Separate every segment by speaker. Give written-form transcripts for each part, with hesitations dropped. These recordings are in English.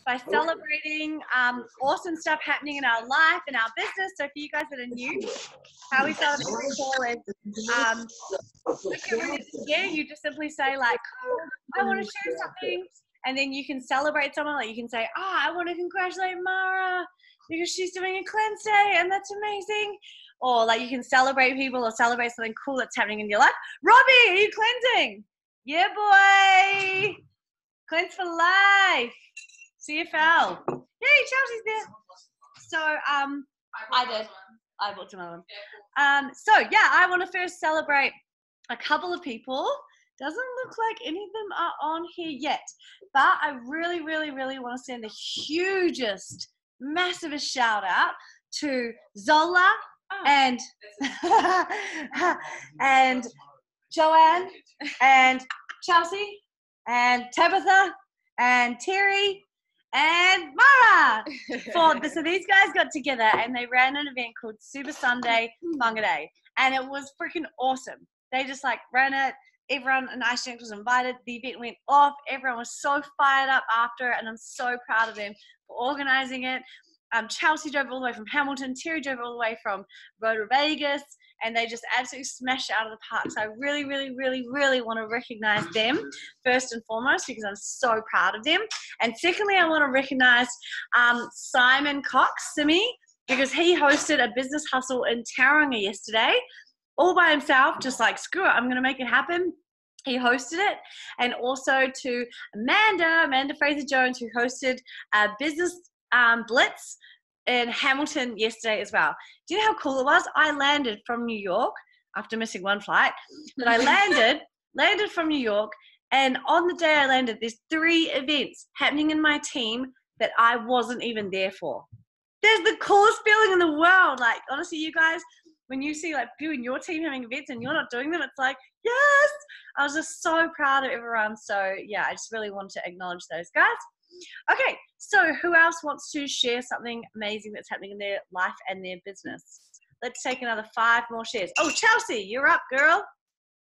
Speaker 1: by celebrating awesome stuff happening in our life and our business. So for you guys that are new, how we celebrate every call is like you're ready to share, you just simply say like, oh, I want to share something. And then you can celebrate someone. Like you can say, oh, I want to congratulate Mara because she's doing a cleanse day and that's amazing. Or like you can celebrate people or celebrate something cool that's happening in your life. Robbie, are you cleansing? Yeah, boy. Cleanse for life. CFL. Yay, Chelsea's there. So I did. I bought some other one. So yeah, I want to first celebrate a couple of people. Doesn't look like any of them are on here yet, but I really, really, really want to send the hugest, massivest shout out to Zola and and Joanne and Chelsea and Tabitha and Terry and Mara. So these guys got together and they ran an event called Super Sunday Funga Day, and it was freaking awesome. They just like ran it. Everyone in Iceland was invited. The event went off. Everyone was so fired up after it, and I'm so proud of them for organizing it. Chelsea drove all the way from Hamilton. Terry drove all the way from Road Vegas, and they just absolutely smashed it out of the park. So I really, really, really, really want to recognize them first and foremost because I'm so proud of them. And secondly, I want to recognize Simon Cox, Simi, because he hosted a business hustle in Tauranga yesterday, all by himself, just like, screw it, I'm going to make it happen. He hosted it. And also to Amanda Fraser-Jones, who hosted a business blitz in Hamilton yesterday as well. Do you know how cool it was? I landed from New York after missing one flight, but I landed from New York, and on the day I landed, there's 3 events happening in my team that I wasn't even there for. There's the coolest feeling in the world. Like, honestly, you guys, when you see like you and your team having events and you're not doing them, it's like, yes! I was just so proud of everyone. So yeah, I just really wanted to acknowledge those guys. Okay, so who else wants to share something amazing that's happening in their life and their business? Let's take another 5 more shares. Oh, Chelsea, you're up, girl.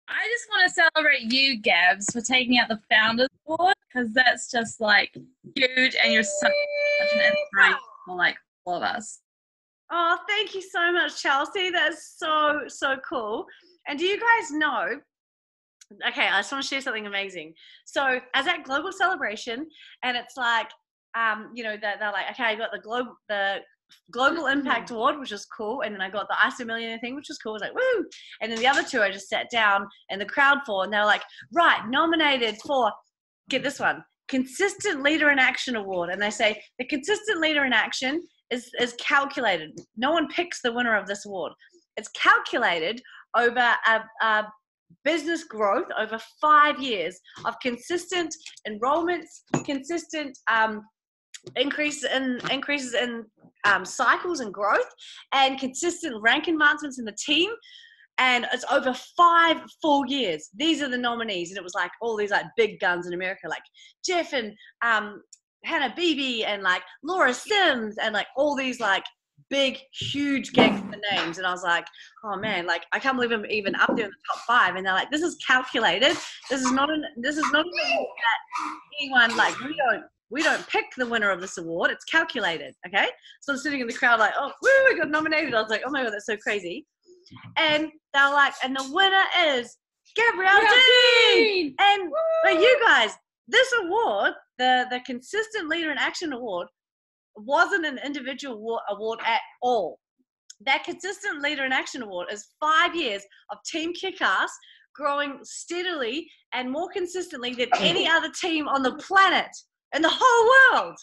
Speaker 2: I just want to celebrate you, Gabs, for taking out the Founders Award, because that's just like huge, and you're such an inspiration for like all of us.
Speaker 1: Oh, thank you so much, Chelsea. That's so, so cool. And do you guys know, okay, I just want to share something amazing. So as at Global Celebration, and it's like, you know, they're like, okay, I got the Global Impact Award, which is cool. And then I got the ISO Millionaire thing, which was cool. I was like, woo. And then the other 2 I just sat down in the crowd for, and they were like, right, nominated for, get this one, Consistent Leader in Action Award. And they say the Consistent Leader in Action is calculated. No one picks the winner of this award. It's calculated over a business growth over 5 years of consistent enrollments, consistent increases in cycles and growth, and consistent rank advancements in the team. And it's over 5 full years. These are the nominees. And it was like all these like big guns in America, like Jeff and Hannah Beebe and like Laura Sims and like all these like big, huge gangster names. And I was like, oh man, like I can't believe I'm even up there in the top 5. And they're like, this is calculated. This is not an award that anyone, like we don't pick the winner of this award. It's calculated. Okay. So I'm sitting in the crowd like, oh, woo, we got nominated. I was like, oh my God, that's so crazy. And they're like, and the winner is Gabrielle Dean. And but you guys, this award, the Consistent Leader in Action Award, wasn't an individual award at all. That Consistent Leader in Action Award is 5 years of Team Kick-Ass growing steadily and more consistently than any other team on the planet, in the whole world.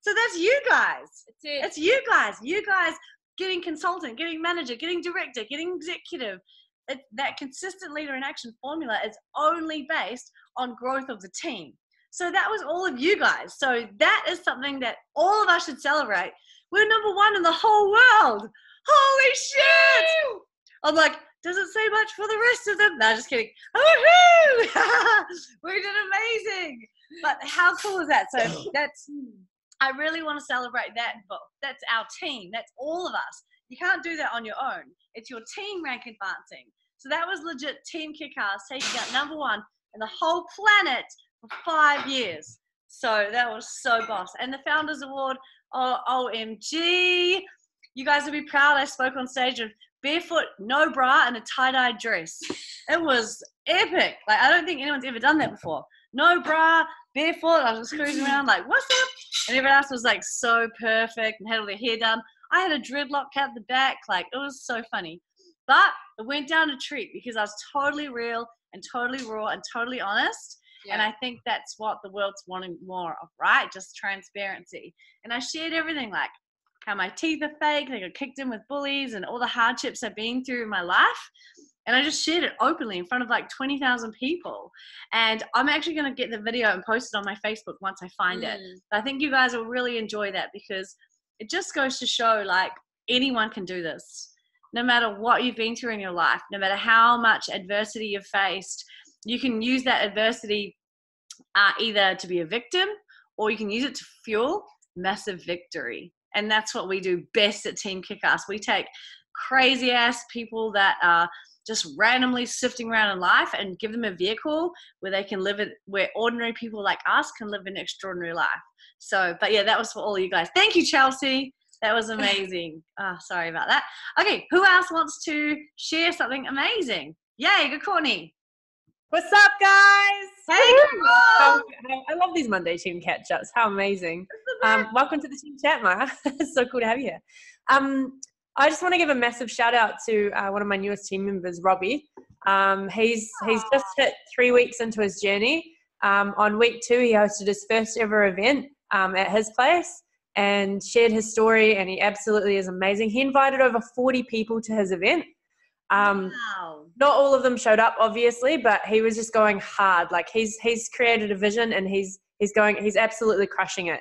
Speaker 1: So that's you guys. It's you guys. You guys getting consultant, getting manager, getting director, getting executive. That Consistent Leader in Action formula is only based on growth of the team. So that was all of you guys. So that is something that all of us should celebrate. We're number 1 in the whole world. Holy shit! I'm like, does it say much for the rest of them? No, just kidding. Woohoo! We did amazing. But how cool is that? So I really want to celebrate that. But that's our team. That's all of us. You can't do that on your own. It's your team rank advancing. So that was legit Team Kick-Ass taking out number 1 in the whole planet for 5 years. So that was so boss. And the Founders Award, oh, OMG. You guys will be proud. I spoke on stage of barefoot, no bra, and a tie-dye dress. It was epic. Like, I don't think anyone's ever done that before. No bra, barefoot. I was just cruising around like, what's up? And everyone else was like so perfect and had all their hair done. I had a dreadlock at the back. Like, it was so funny. But it went down a treat because I was totally real and totally raw and totally honest. Yeah. And I think that's what the world's wanting more of, right? Just transparency. And I shared everything, like how my teeth are fake, I got kicked in with bullies, and all the hardships I've been through in my life. And I just shared it openly in front of like 20,000 people. And I'm actually going to get the video and post it on my Facebook once I find it. But I think you guys will really enjoy that because it just goes to show like anyone can do this. No matter what you've been through in your life, no matter how much adversity you've faced, you can use that adversity either to be a victim or you can use it to fuel massive victory. And that's what we do best at Team Kick-Ass. We take crazy ass people that are just randomly sifting around in life and give them a vehicle where they can live it, where ordinary people like us can live an extraordinary life. So, but yeah, that was for all you guys. Thank you, Chelsea. That was amazing. Sorry about that. Okay, who else wants to share something amazing? Yay, good Courtney.
Speaker 3: What's up, guys?
Speaker 1: Hey, girl.
Speaker 3: I love these Monday team catch-ups. How amazing. Welcome to the team chat, Maya. It's so cool to have you here. I just want to give a massive shout out to one of my newest team members, Robbie. He's just hit 3 weeks into his journey. On week 2, he hosted his first ever event at his place and shared his story, and he absolutely is amazing. He invited over 40 people to his event.
Speaker 1: Wow.
Speaker 3: Not all of them showed up, obviously, but he was just going hard. Like he's created a vision and he's absolutely crushing it.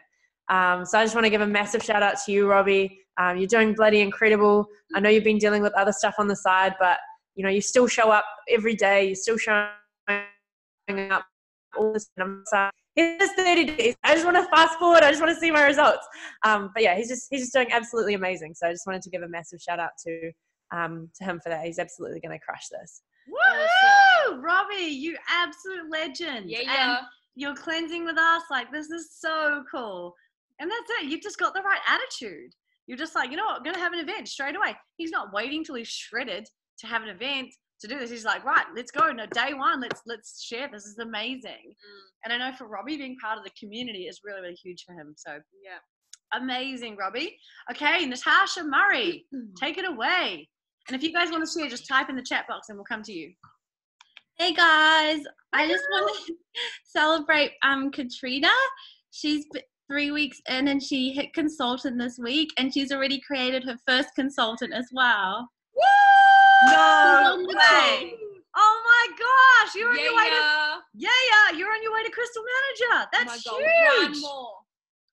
Speaker 3: So I just want to give a massive shout out to you, Robbie. You're doing bloody incredible. I know you've been dealing with other stuff on the side, but you know, you still show up every day. You're still showing up all this time. Here's 30 days. I just want to fast forward. I just want to see my results. But yeah, he's just doing absolutely amazing. So I just wanted to give a massive shout out to him for that. He's absolutely going to crush this.
Speaker 1: Woo! Robbie, you absolute legend.
Speaker 2: Yeah.
Speaker 1: And you're cleansing with us. Like, this is so cool. And that's it. You've just got the right attitude. You're just like, you know what, I'm going to have an event straight away. He's not waiting till he's shredded to have an event to do this. He's like, right, let's go. No, day one, let's share. This is amazing. And I know for Robbie, being part of the community is really, really huge for him. So yeah, amazing, Robbie. Okay, Natasha Murray, take it away. And if you guys want to share, just type in the chat box and we'll come to you.
Speaker 4: Hey guys, I just want to celebrate Katrina. She's 3 weeks in and she hit consultant this week, and she's already created her first consultant as well.
Speaker 1: Woo! No way! Oh my gosh, you're on your way to you're on your way to Crystal Manager. That's huge.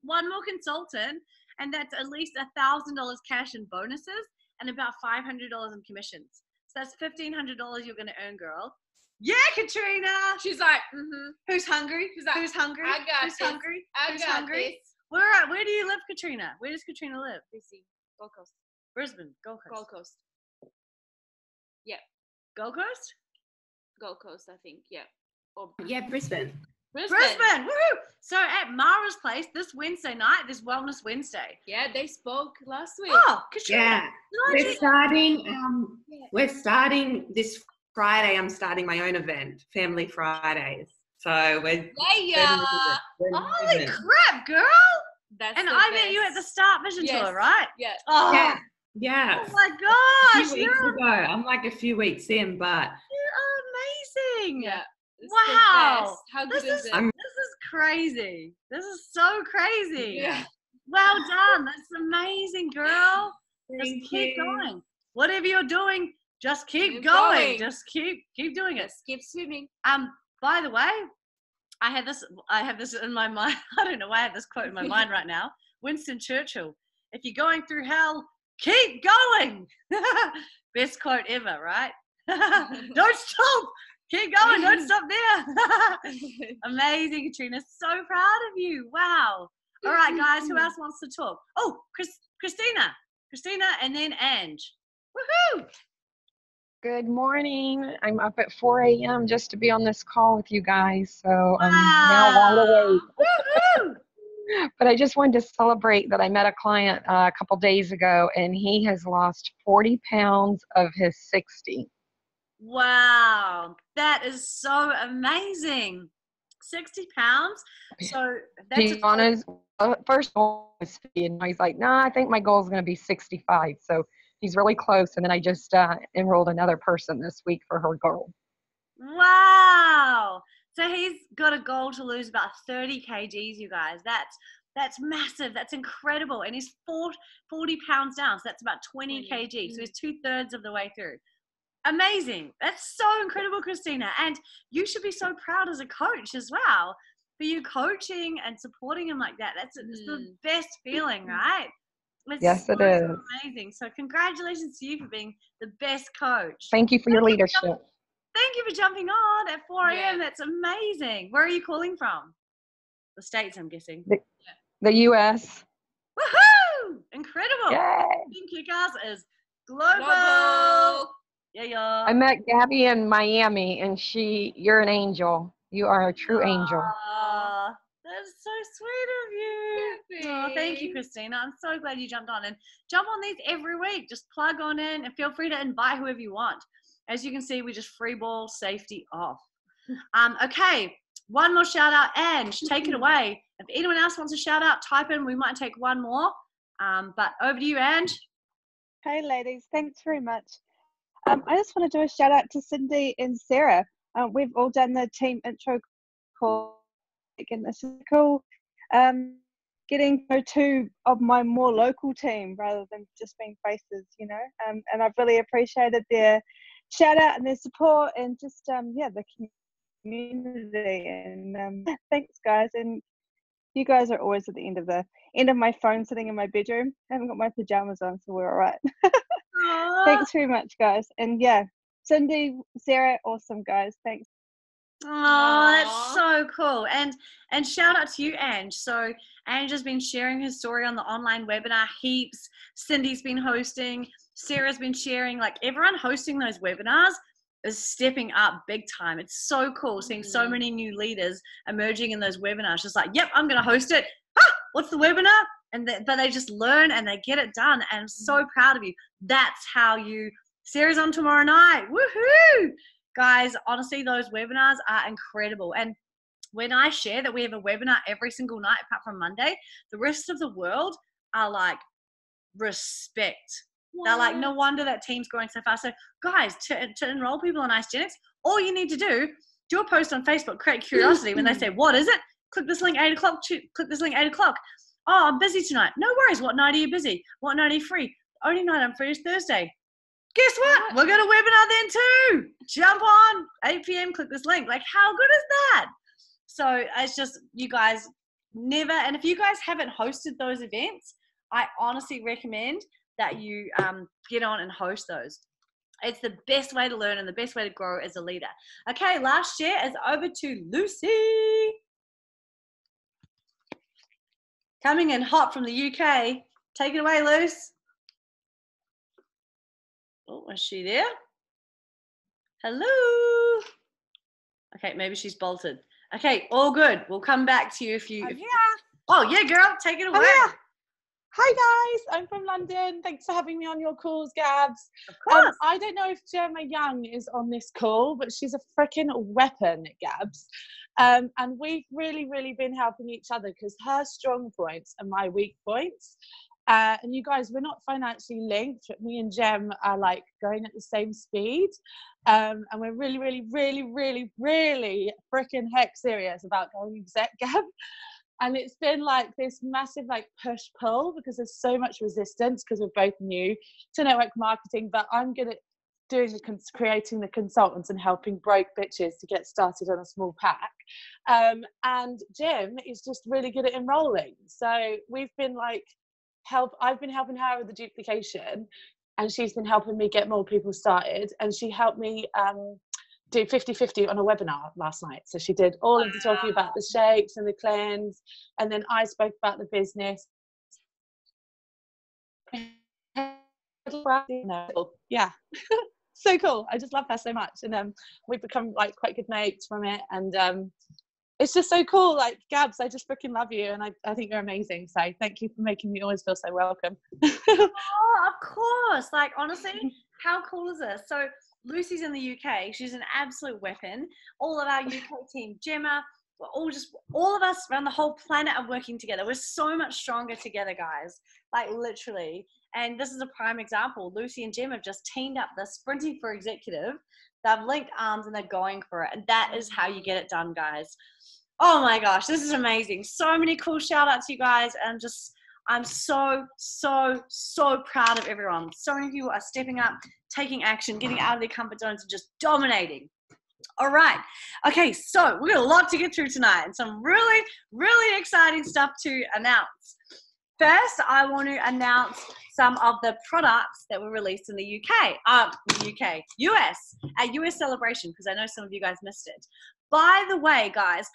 Speaker 1: One more consultant, and that's at least $1,000 cash in bonuses and about $500 in commissions. So that's $1,500 you're going to earn, girl. Yeah, Katrina. She's like, Who's hungry? She's like, who's hungry?
Speaker 4: I got
Speaker 1: Who's
Speaker 4: this.
Speaker 1: hungry?
Speaker 4: I
Speaker 1: Who's
Speaker 4: got
Speaker 1: hungry?
Speaker 4: this.
Speaker 1: Where do you live, Katrina? Where does Katrina live?
Speaker 4: BC, Gold Coast.
Speaker 1: Brisbane, Gold Coast.
Speaker 4: Gold Coast. Yeah.
Speaker 1: Gold Coast?
Speaker 4: Gold Coast, I think. Yeah.
Speaker 2: Or Brisbane.
Speaker 1: Brisbane, woohoo! So at Mara's place this Wednesday night, this Wellness Wednesday.
Speaker 4: Yeah, they spoke last week.
Speaker 1: Oh, Katrina.
Speaker 5: Yeah, we're starting this Friday. I'm starting my own event, Family Fridays. So we're
Speaker 1: Holy crap, girl! And I met you at the Start Vision Tour, right?
Speaker 4: Yeah.
Speaker 1: Oh,
Speaker 5: yeah.
Speaker 1: Oh my gosh!
Speaker 5: A few weeks ago. I'm like a few weeks in, but
Speaker 1: you're amazing.
Speaker 4: Yeah.
Speaker 1: Wow.
Speaker 4: How good is it?
Speaker 1: This is crazy. This is so crazy.
Speaker 4: Yeah.
Speaker 1: Well done. That's amazing, girl.
Speaker 5: Thank
Speaker 1: Just keep
Speaker 5: you.
Speaker 1: going. Whatever you're doing, just keep going. Just keep doing it.
Speaker 4: Keep swimming.
Speaker 1: By the way, I have this in my mind. I don't know why I have this quote in my mind right now. Winston Churchill. If you're going through hell, keep going. Best quote ever, right? Don't stop. Keep going. Don't stop there. Amazing, Katrina. So proud of you. Wow. All right, guys. Who else wants to talk? Oh, Christina, and then Ange. Woohoo!
Speaker 6: Good morning. I'm up at 4 a.m. just to be on this call with you guys. So I'm now wide
Speaker 1: Wow.
Speaker 6: awake.
Speaker 1: Woohoo!
Speaker 6: But I just wanted to celebrate that I met a client a couple days ago, and he has lost 40 pounds of his 60.
Speaker 1: Wow. That is so amazing. 60 pounds. So that's a
Speaker 6: He's on his first goal was 50, and he's like, "No, I think my goal is going to be 65." So he's really close. And then I just enrolled another person this week for her goal.
Speaker 1: wow. So he's got a goal to lose about 30 kgs, you guys. That's massive. That's incredible. And he's 40 pounds down. So that's about 20 kgs. So he's 2/3 of the way through. Amazing. That's so incredible, Christina. And you should be so proud as a coach as well for you coaching and supporting him like that. It's the best feeling, right? It's
Speaker 6: Yes, it
Speaker 1: so
Speaker 6: is.
Speaker 1: amazing. So congratulations to you for being the best coach.
Speaker 6: Thank you for your leadership.
Speaker 1: Thank you for jumping on at 4 a.m.
Speaker 2: Yeah.
Speaker 1: That's amazing. Where are you calling from? The States, I'm guessing.
Speaker 6: The U.S.
Speaker 1: Woohoo! Incredible.
Speaker 6: Yay!
Speaker 1: Team Kick-Ass is global.
Speaker 2: Global.
Speaker 1: Yeah.
Speaker 6: I met Gabby in Miami, and you're an angel. You are a true angel.
Speaker 1: Aw, that's so sweet of you.
Speaker 2: Gabby.
Speaker 1: Oh, thank you, Christina. I'm so glad you jumped on, and jump on these every week. Just plug on in and feel free to invite whoever you want. As you can see, we just free ball safety off. Okay, one more shout out. Ange, take it away. If anyone else wants a shout out, type in. We might take one more. But over to you, Ange.
Speaker 7: Hey ladies, thanks very much. I just want to do a shout out to Cindy and Sarah. We've all done the team intro call, and this is cool. Getting to know two of my more local team rather than just being faces, you know. And I've really appreciated their shout out and their support, and just the community. And thanks guys. And you guys are always at the end of my phone, sitting in my bedroom. I haven't got my pajamas on, so we're all right. Thanks very much, guys. And yeah, Cindy, Sarah, awesome guys. Thanks.
Speaker 1: Oh, that's so cool. And shout out to you, Ange. So Ange has been sharing his story on the online webinar heaps. Cindy's been hosting. Sarah's been sharing. Like, everyone hosting those webinars is stepping up big time. It's so cool seeing so many new leaders emerging in those webinars. Just like, yep, I'm going to host it. What's the webinar? But they just learn and they get it done. And I'm so proud of you. That's how you. Sarah's on tomorrow night. Woohoo! Guys, honestly, those webinars are incredible. And when I share that we have a webinar every single night apart from Monday, the rest of the world are like, respect. They're like, no wonder that team's growing so fast. So guys, to enroll people in Isogenics, all you need to do a post on Facebook, create curiosity. When they say, what is it? Click this link 8 o'clock. Click this link 8 o'clock. Oh, I'm busy tonight. No worries. What night are you busy? What night are you free? Only night I'm free is Thursday. Guess what? We're going to webinar then too. Jump on 8 p.m. Click this link. Like, how good is that? So it's just, you guys never. And if you guys haven't hosted those events, I honestly recommend that you get on and host those. It's the best way to learn and the best way to grow as a leader. Okay, last share is over to Lucy. Coming in hot from the UK. Take it away, Luce. Oh, is she there? Hello. Okay, maybe she's bolted. Okay, all good. We'll come back to you if you. Oh, yeah, girl. Take it away.
Speaker 8: Hi guys, I'm from London. Thanks for having me on your calls, Gabs.
Speaker 1: Of course.
Speaker 8: I don't know if Gemma Young is on this call, but she's a freaking weapon, Gabs. And we've really, really been helping each other because her strong points are my weak points. And you guys, we're not financially linked, but me and Gem are like going at the same speed. And we're really, really, really, really, really freaking heck serious about going exec, Gab. And it's been like this massive like push pull because there's so much resistance because we're both new to network marketing. But I'm good at doing creating the consultants and helping broke bitches to get started on a small pack. And Jim is just really good at enrolling. So we've been like I've been helping her with the duplication, and she's been helping me get more people started. And she helped me do 50-50 on a webinar last night. So she did all of the talking about the shakes and the cleanse, and then I spoke about the business. Yeah. so cool. I just love her so much, and we've become like quite good mates from it, and it's just so cool. Like, Gabs, I just freaking love you, and I think you're amazing. So thank you for making me always feel so welcome.
Speaker 1: Oh, of course. Like, honestly, how cool is this? So Lucy's in the UK. She's an absolute weapon. All of our UK team, Gemma, we're all of us around the whole planet are working together. We're so much stronger together, guys. Like, literally. And this is a prime example. Lucy and Gemma have just teamed up. They're sprinting for executive. They've linked arms and they're going for it. And that is how you get it done, guys. Oh my gosh, this is amazing. So many cool shout outs, you guys. And I'm so, so, so proud of everyone. So many people are stepping up, taking action, getting out of their comfort zones, and just dominating. All right. Okay, so we've got a lot to get through tonight and some really, really exciting stuff to announce. First, I want to announce some of the products that were released in the US, at US Celebration, because I know some of you guys missed it. By the way, guys,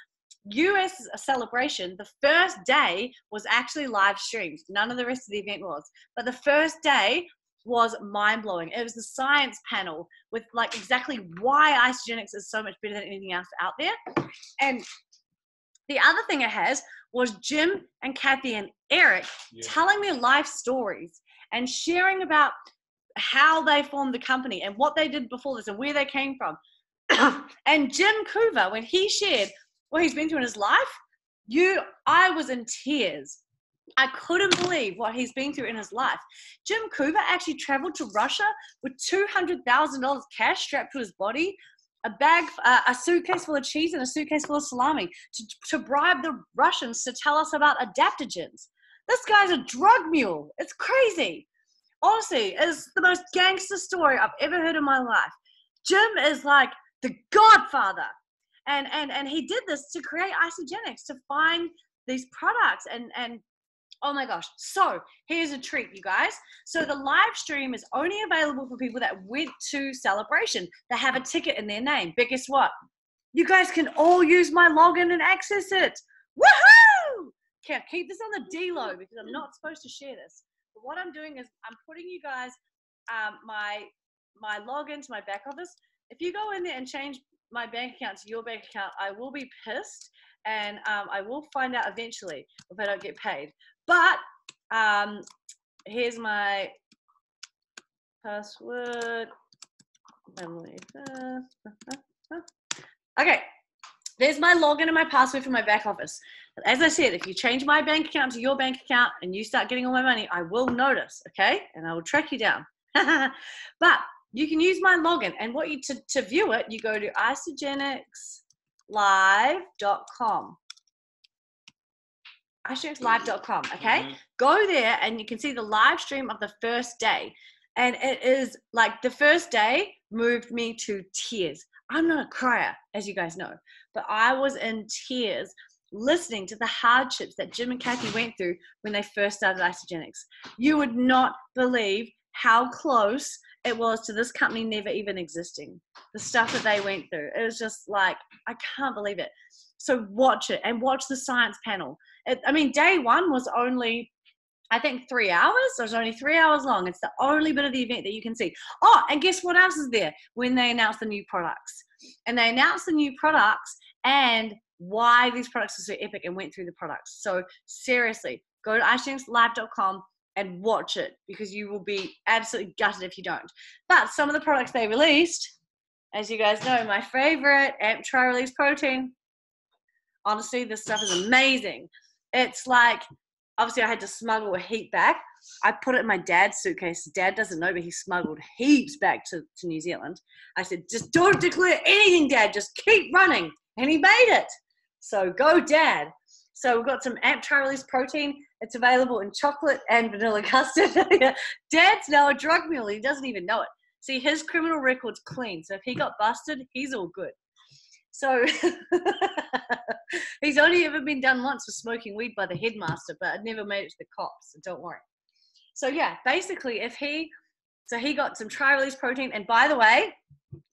Speaker 1: US Celebration, the first day was actually live streamed. None of the rest of the event was. But the first day was mind-blowing. It was the science panel with like exactly why Isagenix is so much better than anything else out there. And the other thing it has was Jim and Kathy and Eric telling their life stories and sharing about how they formed the company and what they did before this and where they came from. And Jim Coover, when he shared what he's been through in his life, I was in tears. I couldn't believe what he's been through in his life. Jim Coover actually traveled to Russia with $200,000 cash strapped to his body, a suitcase full of cheese and a suitcase full of salami to bribe the Russians to tell us about adaptogens. This guy's a drug mule. It's crazy. Honestly, it's the most gangster story I've ever heard in my life. Jim is like the godfather. And he did this to create Isagenix, to find these products and oh my gosh. So here's a treat, you guys. So the live stream is only available for people that went to Celebration, that have a ticket in their name. But guess what? You guys can all use my login and access it. Woohoo! Okay, keep this on the D-low because I'm not supposed to share this. But what I'm doing is I'm putting you guys my login to my back office. If you go in there and change my bank account to your bank account, I will be pissed, and I will find out eventually if I don't get paid. But here's my password. Okay, there's my login and my password for my back office. As I said, if you change my bank account to your bank account and you start getting all my money, I will notice, okay? And I will track you down. But you can use my login, and what you to view it, you go to isagenixlive.com. isagenixlive.com, okay? Go there and you can see the live stream of the first day. And it is like the first day moved me to tears. I'm not a crier, as you guys know, but I was in tears listening to the hardships that Jim and Kathy went through when they first started Isagenix. You would not believe how close it was to this company never even existing. The stuff that they went through. It was just like, I can't believe it. So watch it and watch the science panel. Day one was only, I think, 3 hours. So it was only 3 hours long. It's the only bit of the event that you can see. Oh, and guess what else is there? When they announced the new products. And they announced the new products and why these products are so epic and went through the products. So seriously, go to isagenixlive.com and watch it, because you will be absolutely gutted if you don't. But some of the products they released, as you guys know, my favorite, Amp Tri-Release Protein. Honestly, this stuff is amazing. It's like, obviously I had to smuggle a heap back. I put it in my dad's suitcase. Dad doesn't know, but he smuggled heaps back to New Zealand. I said, just don't declare anything, Dad. Just keep running. And he made it. So go, Dad. So we've got some Amp Tri-Release Protein. It's available in chocolate and vanilla custard. Dad's now a drug mule. He doesn't even know it. See, his criminal record's clean. So if he got busted, he's all good. So he's only ever been done once for smoking weed by the headmaster, but it never made it to the cops. So don't worry. So yeah, basically he got some Tri-Release Protein. And by the way,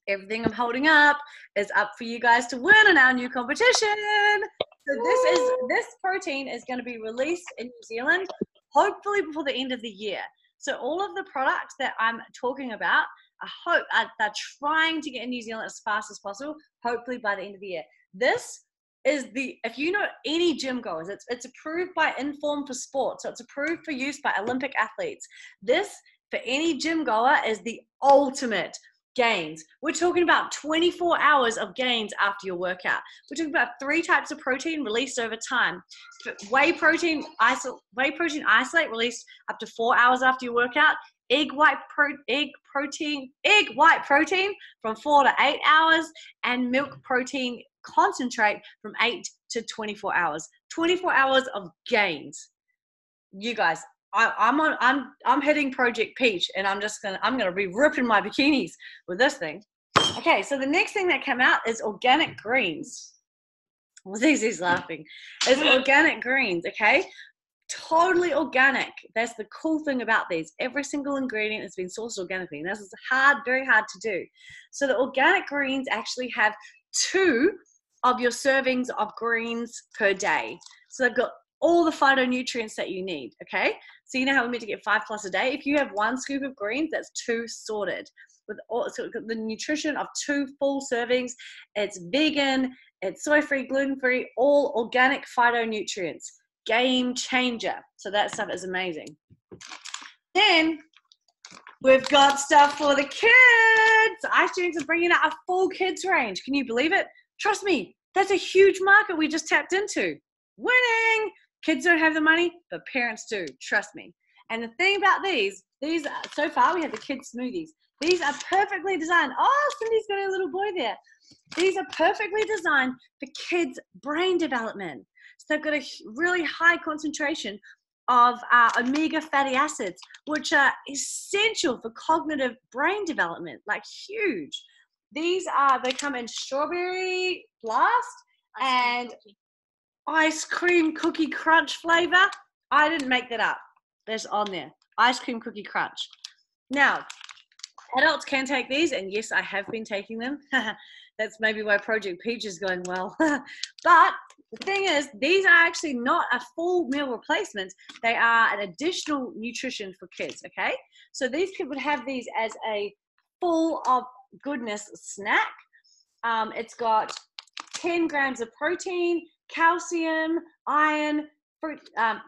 Speaker 1: everything I'm holding up is up for you guys to win in our new competition. So this protein is going to be released in New Zealand, hopefully before the end of the year. So all of the products that I'm talking about I hope they're trying to get in New Zealand as fast as possible, hopefully by the end of the year. This is if you know any gym goers, it's approved by Inform for Sport, so it's approved for use by Olympic athletes. This, for any gym goer, is the ultimate gains. We're talking about 24 hours of gains after your workout. We're talking about 3 types of protein released over time. Whey protein isolate released up to 4 hours after your workout. Egg white protein from 4 to 8 hours, and milk protein concentrate from 8 to 24 hours. 24 hours of gains. You guys, I'm hitting Project Peach, and I'm gonna be ripping my bikinis with this thing. Okay, so the next thing that came out is organic greens. Well, Zizi's laughing. It's organic greens, okay? Totally organic. That's the cool thing about these. Every single ingredient has been sourced organically, and this is very hard to do. So the organic greens actually have 2 of your servings of greens per day. So they've got all the phytonutrients that you need, okay? So you know how we're meant to get 5+ a day? If you have 1 scoop of greens, that's 2 sorted. So the nutrition of 2 full servings. It's vegan, it's soy-free, gluten-free, all organic phytonutrients. Game changer. So that stuff is amazing. Then we've got stuff for the kids. iStudents are bringing out a full kids range. Can you believe it? Trust me, that's a huge market we just tapped into. Winning! Kids don't have the money, but parents do. Trust me. And the thing about these are, so far we have the kids smoothies. These are perfectly designed. Oh, Cindy's got a little boy there. These are perfectly designed for kids' brain development. So they've got a really high concentration of omega fatty acids, which are essential for cognitive brain development, like huge. They come in strawberry blast and ice cream cookie crunch flavor. I didn't make that up. There's on there. Ice cream cookie crunch. Now, adults can take these, and yes, I have been taking them. That's maybe why Project Peach is going well. But the thing is, these are actually not a full meal replacement. They are an additional nutrition for kids, okay? So these kids would have these as a full of goodness snack. It's got 10 grams of protein, calcium, iron, fruit,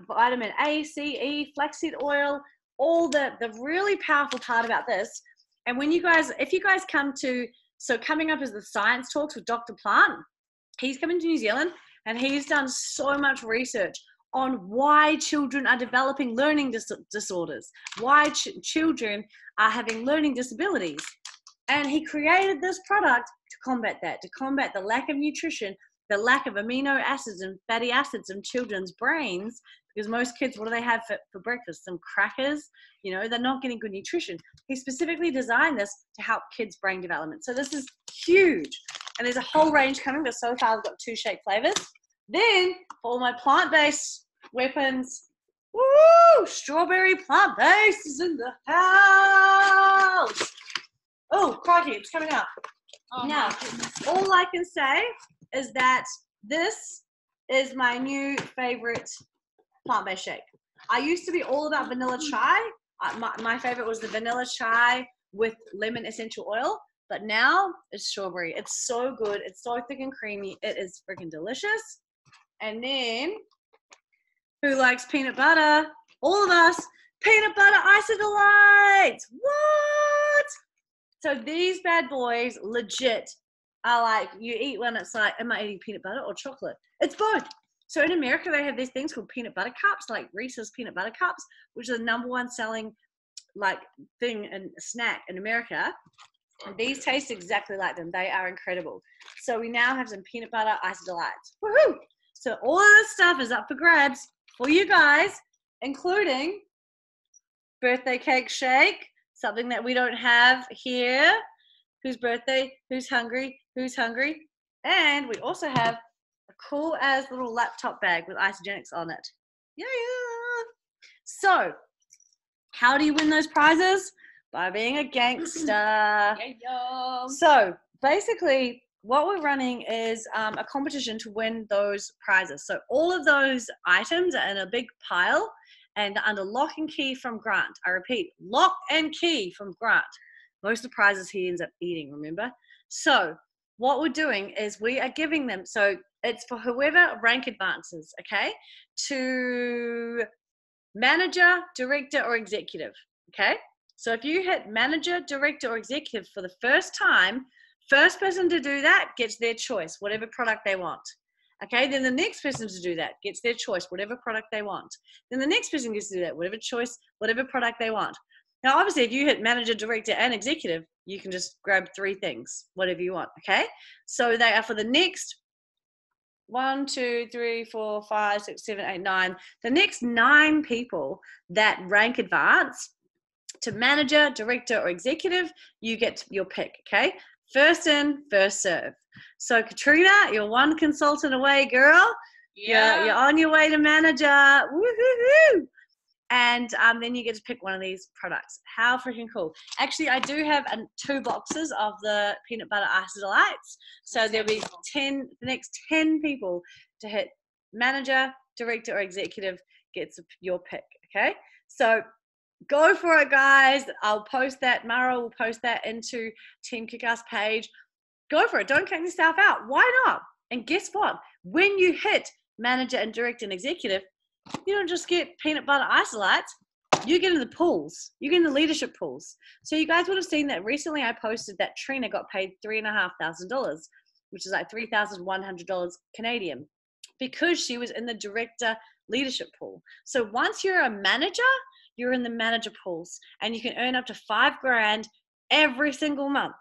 Speaker 1: vitamin A, C, E, flaxseed oil, all the really powerful part about this. And if you guys come to, so coming up is the science talks with Dr. Plant. He's coming to New Zealand, and he's done so much research on why children are developing learning disorders, why children are having learning disabilities. And he created this product to combat that, to combat the lack of nutrition, the lack of amino acids and fatty acids in children's brains, because most kids, what do they have for breakfast? Some crackers. You know, they're not getting good nutrition. He specifically designed this to help kids' brain development. So this is huge. And there's a whole range coming, but so far I've got 2 shake flavors. Then, for all my plant-based weapons, woo! Strawberry plant-based is in the house. Oh, crikey, it's coming up.
Speaker 2: Oh,
Speaker 1: now, all I can say is that this is my new favorite plant-based shake. I used to be all about vanilla chai. My favorite was the vanilla chai with lemon essential oil, but now it's strawberry. It's so good. It's so thick and creamy. It is freaking delicious. And then, who likes peanut butter? All of us. Peanut butter ice-delights. What? So these bad boys legit are like, you eat one, it's like, am I eating peanut butter or chocolate? It's both. So in America, they have these things called peanut butter cups, like Reese's peanut butter cups, which is the #1 selling like thing and snack in America. And these taste exactly like them. They are incredible. So we now have some peanut butter ice-delights. Woohoo! So all of this stuff is up for grabs for you guys, including birthday cake shake, something that we don't have here. Whose birthday? Who's hungry? Who's hungry? And we also have a cool as little laptop bag with Isogenics on it. Yeah. So, how do you win those prizes? By being a gangster. So, basically, what we're running is a competition to win those prizes. So, all of those items are in a big pile and under lock and key from Grant. I repeat, lock and key from Grant. Most of the prizes he ends up eating, remember? So what we're doing is we are giving them, so it's for whoever rank advances, okay, to manager, director, or executive, okay? So if you hit manager, director, or executive for the first time, first person to do that gets their choice, whatever product they want. Okay, then the next person to do that gets their choice, whatever product they want. Then the next person gets to do that, whatever choice, whatever product they want. Now, obviously, if you hit manager, director, and executive, you can just grab 3 things, whatever you want, okay? So they are for the next 1, 2, 3, 4, 5, 6, 7, 8, 9. The next 9 people that rank advance to manager, director, or executive, you get your pick, okay? First in, first serve. So Katrina, you're 1 consultant away, girl. Yeah. You're on your way to manager. Woo-hoo-hoo. And then you get to pick one of these products. How freaking cool. Actually, I do have 2 boxes of the peanut butter ice delights. So there'll be the next 10 people to hit manager, director, or executive gets your pick, okay? So go for it, guys. I'll post that. Mara will post that into Team Kickass page. Go for it. Don't count yourself out. Why not? And guess what? When you hit manager and director and executive, you don't just get peanut butter isolates. You get in the pools. You get in the leadership pools. So you guys would have seen that recently I posted that Trina got paid $3,500, which is like $3,100 Canadian, because she was in the director leadership pool. So once you're a manager, you're in the manager pools, and you can earn up to $5,000 every single month.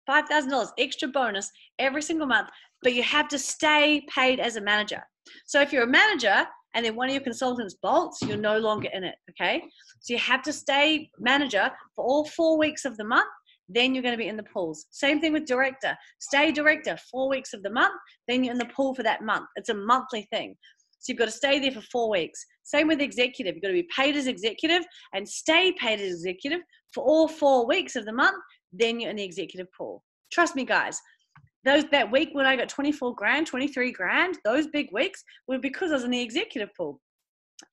Speaker 1: $5,000 extra bonus every single month, but you have to stay paid as a manager. So if you're a manager and then one of your consultants bolts, you're no longer in it, okay? So you have to stay manager for all 4 weeks of the month, then you're going to be in the pools. Same thing with director. Stay director 4 weeks of the month, then you're in the pool for that month. It's a monthly thing. So you've got to stay there for 4 weeks. Same with executive. You've got to be paid as executive and stay paid as executive for all 4 weeks of the month, then you're in the executive pool. Trust me, guys. That week when I got $24,000, $23,000, those big weeks were because I was in the executive pool.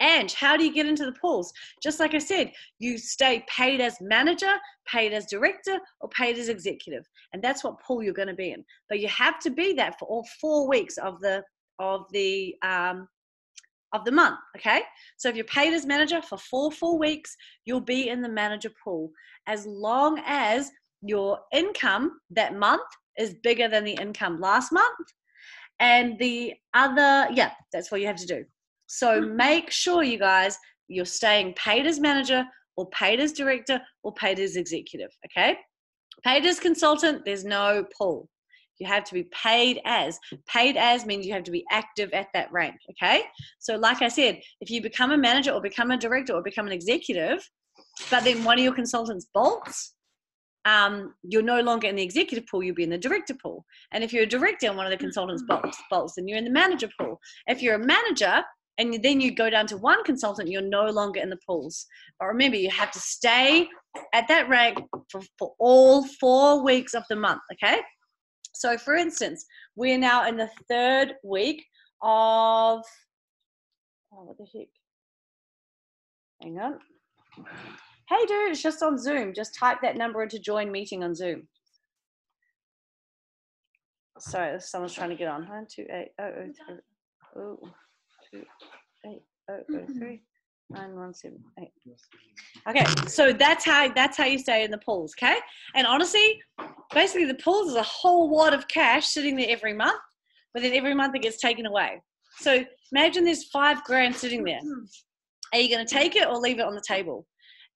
Speaker 1: And how do you get into the pools? Just like I said, you stay paid as manager, paid as director, or paid as executive. And that's what pool you're going to be in. But you have to be that for all 4 weeks of the month, okay? So if you're paid as manager for full weeks, you'll be in the manager pool as long as your income that month is bigger than the income last month. And the other, that's what you have to do. So make sure, you guys, you're staying paid as manager or paid as director or paid as executive, okay? Paid as consultant, there's no pool. You have to be paid as. Paid as means you have to be active at that rank, okay? So like I said, if you become a manager or become a director or become an executive, but then one of your consultants bolts, you're no longer in the executive pool, you'll be in the director pool. And if you're a director and one of the consultants bolts, then you're in the manager pool. If you're a manager and then you go down to one consultant, you're no longer in the pools. But remember, you have to stay at that rank for all 4 weeks of the month, okay? So for instance, we're now in the 3rd week of, what the heck? Hang on. Hey dude, it's just on Zoom. Just type that number into join meeting on Zoom. Sorry, someone's trying to get on. 1280003. Oh, 28003 9178. Okay, so that's how you stay in the pools, okay? And honestly, basically the pools is a whole wad of cash sitting there every month, but then every month it gets taken away. So imagine there's $5,000 sitting there. Are you going to take it or leave it on the table?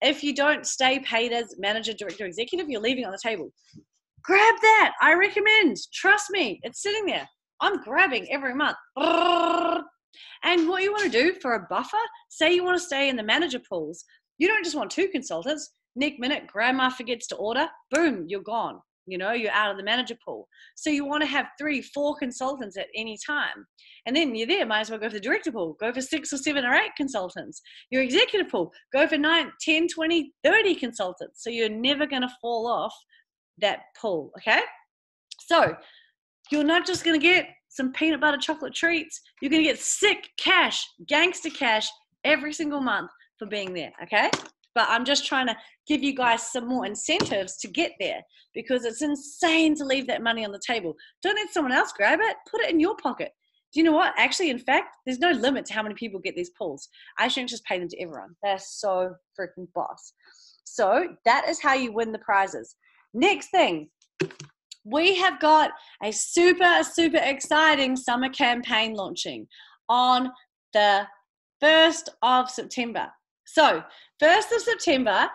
Speaker 1: If you don't stay paid as manager, director, executive, you're leaving it on the table. Grab that. I recommend. Trust me. It's sitting there. I'm grabbing every month. And what you want to do for a buffer, say you want to stay in the manager pools, you don't just want 2 consultants. Next minute, grandma forgets to order. Boom, you're gone. You know, you're out of the manager pool. So you want to have 3, 4 consultants at any time. And then you're there, might as well go for the director pool. Go for 6 or 7 or 8 consultants. Your executive pool, go for 9, 10, 20, 30 consultants. So you're never going to fall off that pool, okay? So you're not just going to get some peanut butter chocolate treats. You're going to get sick cash, gangster cash every single month for being there, okay? but I'm just trying to give you guys some more incentives to get there, because it's insane to leave that money on the table. Don't let someone else grab it. Put it in your pocket. Do you know what? Actually, in fact, there's no limit to how many people get these pools. I shouldn't just pay them to everyone. They're so freaking boss. So that is how you win the prizes. Next thing, we have got a super, super exciting summer campaign launching on the 1st of September. So 1st of September,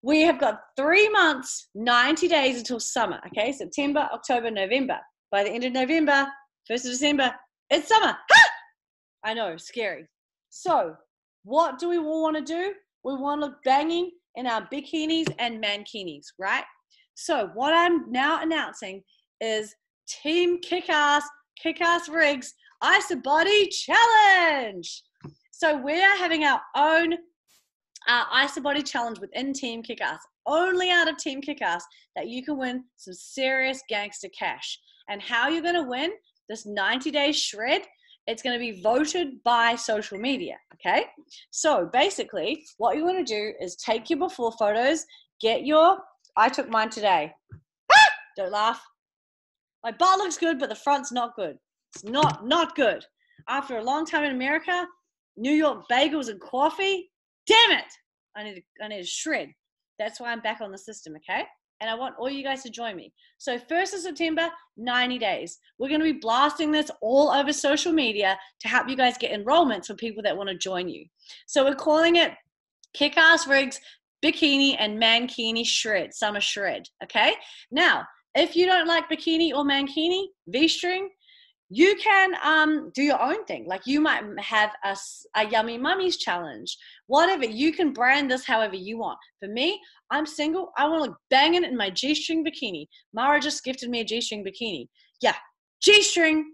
Speaker 1: we have got 3 months, 90 days until summer. Okay, September, October, November. By the end of November, 1st of December, it's summer. Ah! I know, scary. So what do we all want to do? We want to look banging in our bikinis and mankinis, right? So what I'm now announcing is Team Kick-Ass Rigs Ice Body Challenge. So we are having our own Ice Body Challenge within Team Kick-Ass, only out of Team Kick-Ass, that you can win some serious gangster cash. And how you're going to win this 90-day shred, it's going to be voted by social media, okay? So basically, what you want to do is take your before photos, I took mine today. Ah! Don't laugh. My butt looks good, but the front's not good. It's not good. After a long time in America, New York bagels and coffee, damn it! I need a shred. That's why I'm back on the system, okay? And I want all you guys to join me. So 1st of September, 90 days. We're going to be blasting this all over social media to help you guys get enrollments for people that want to join you. So we're calling it Kick-Ass Rigs Bikini and Mankini Shred, Summer Shred, okay? Now, if you don't like bikini or mankini, V-string, you can do your own thing. Like you might have a Yummy Mummies challenge, whatever. You can brand this however you want. For me, I'm single. I want to look banging in my G-string bikini. Mara just gifted me a G-string bikini. Yeah, G-string.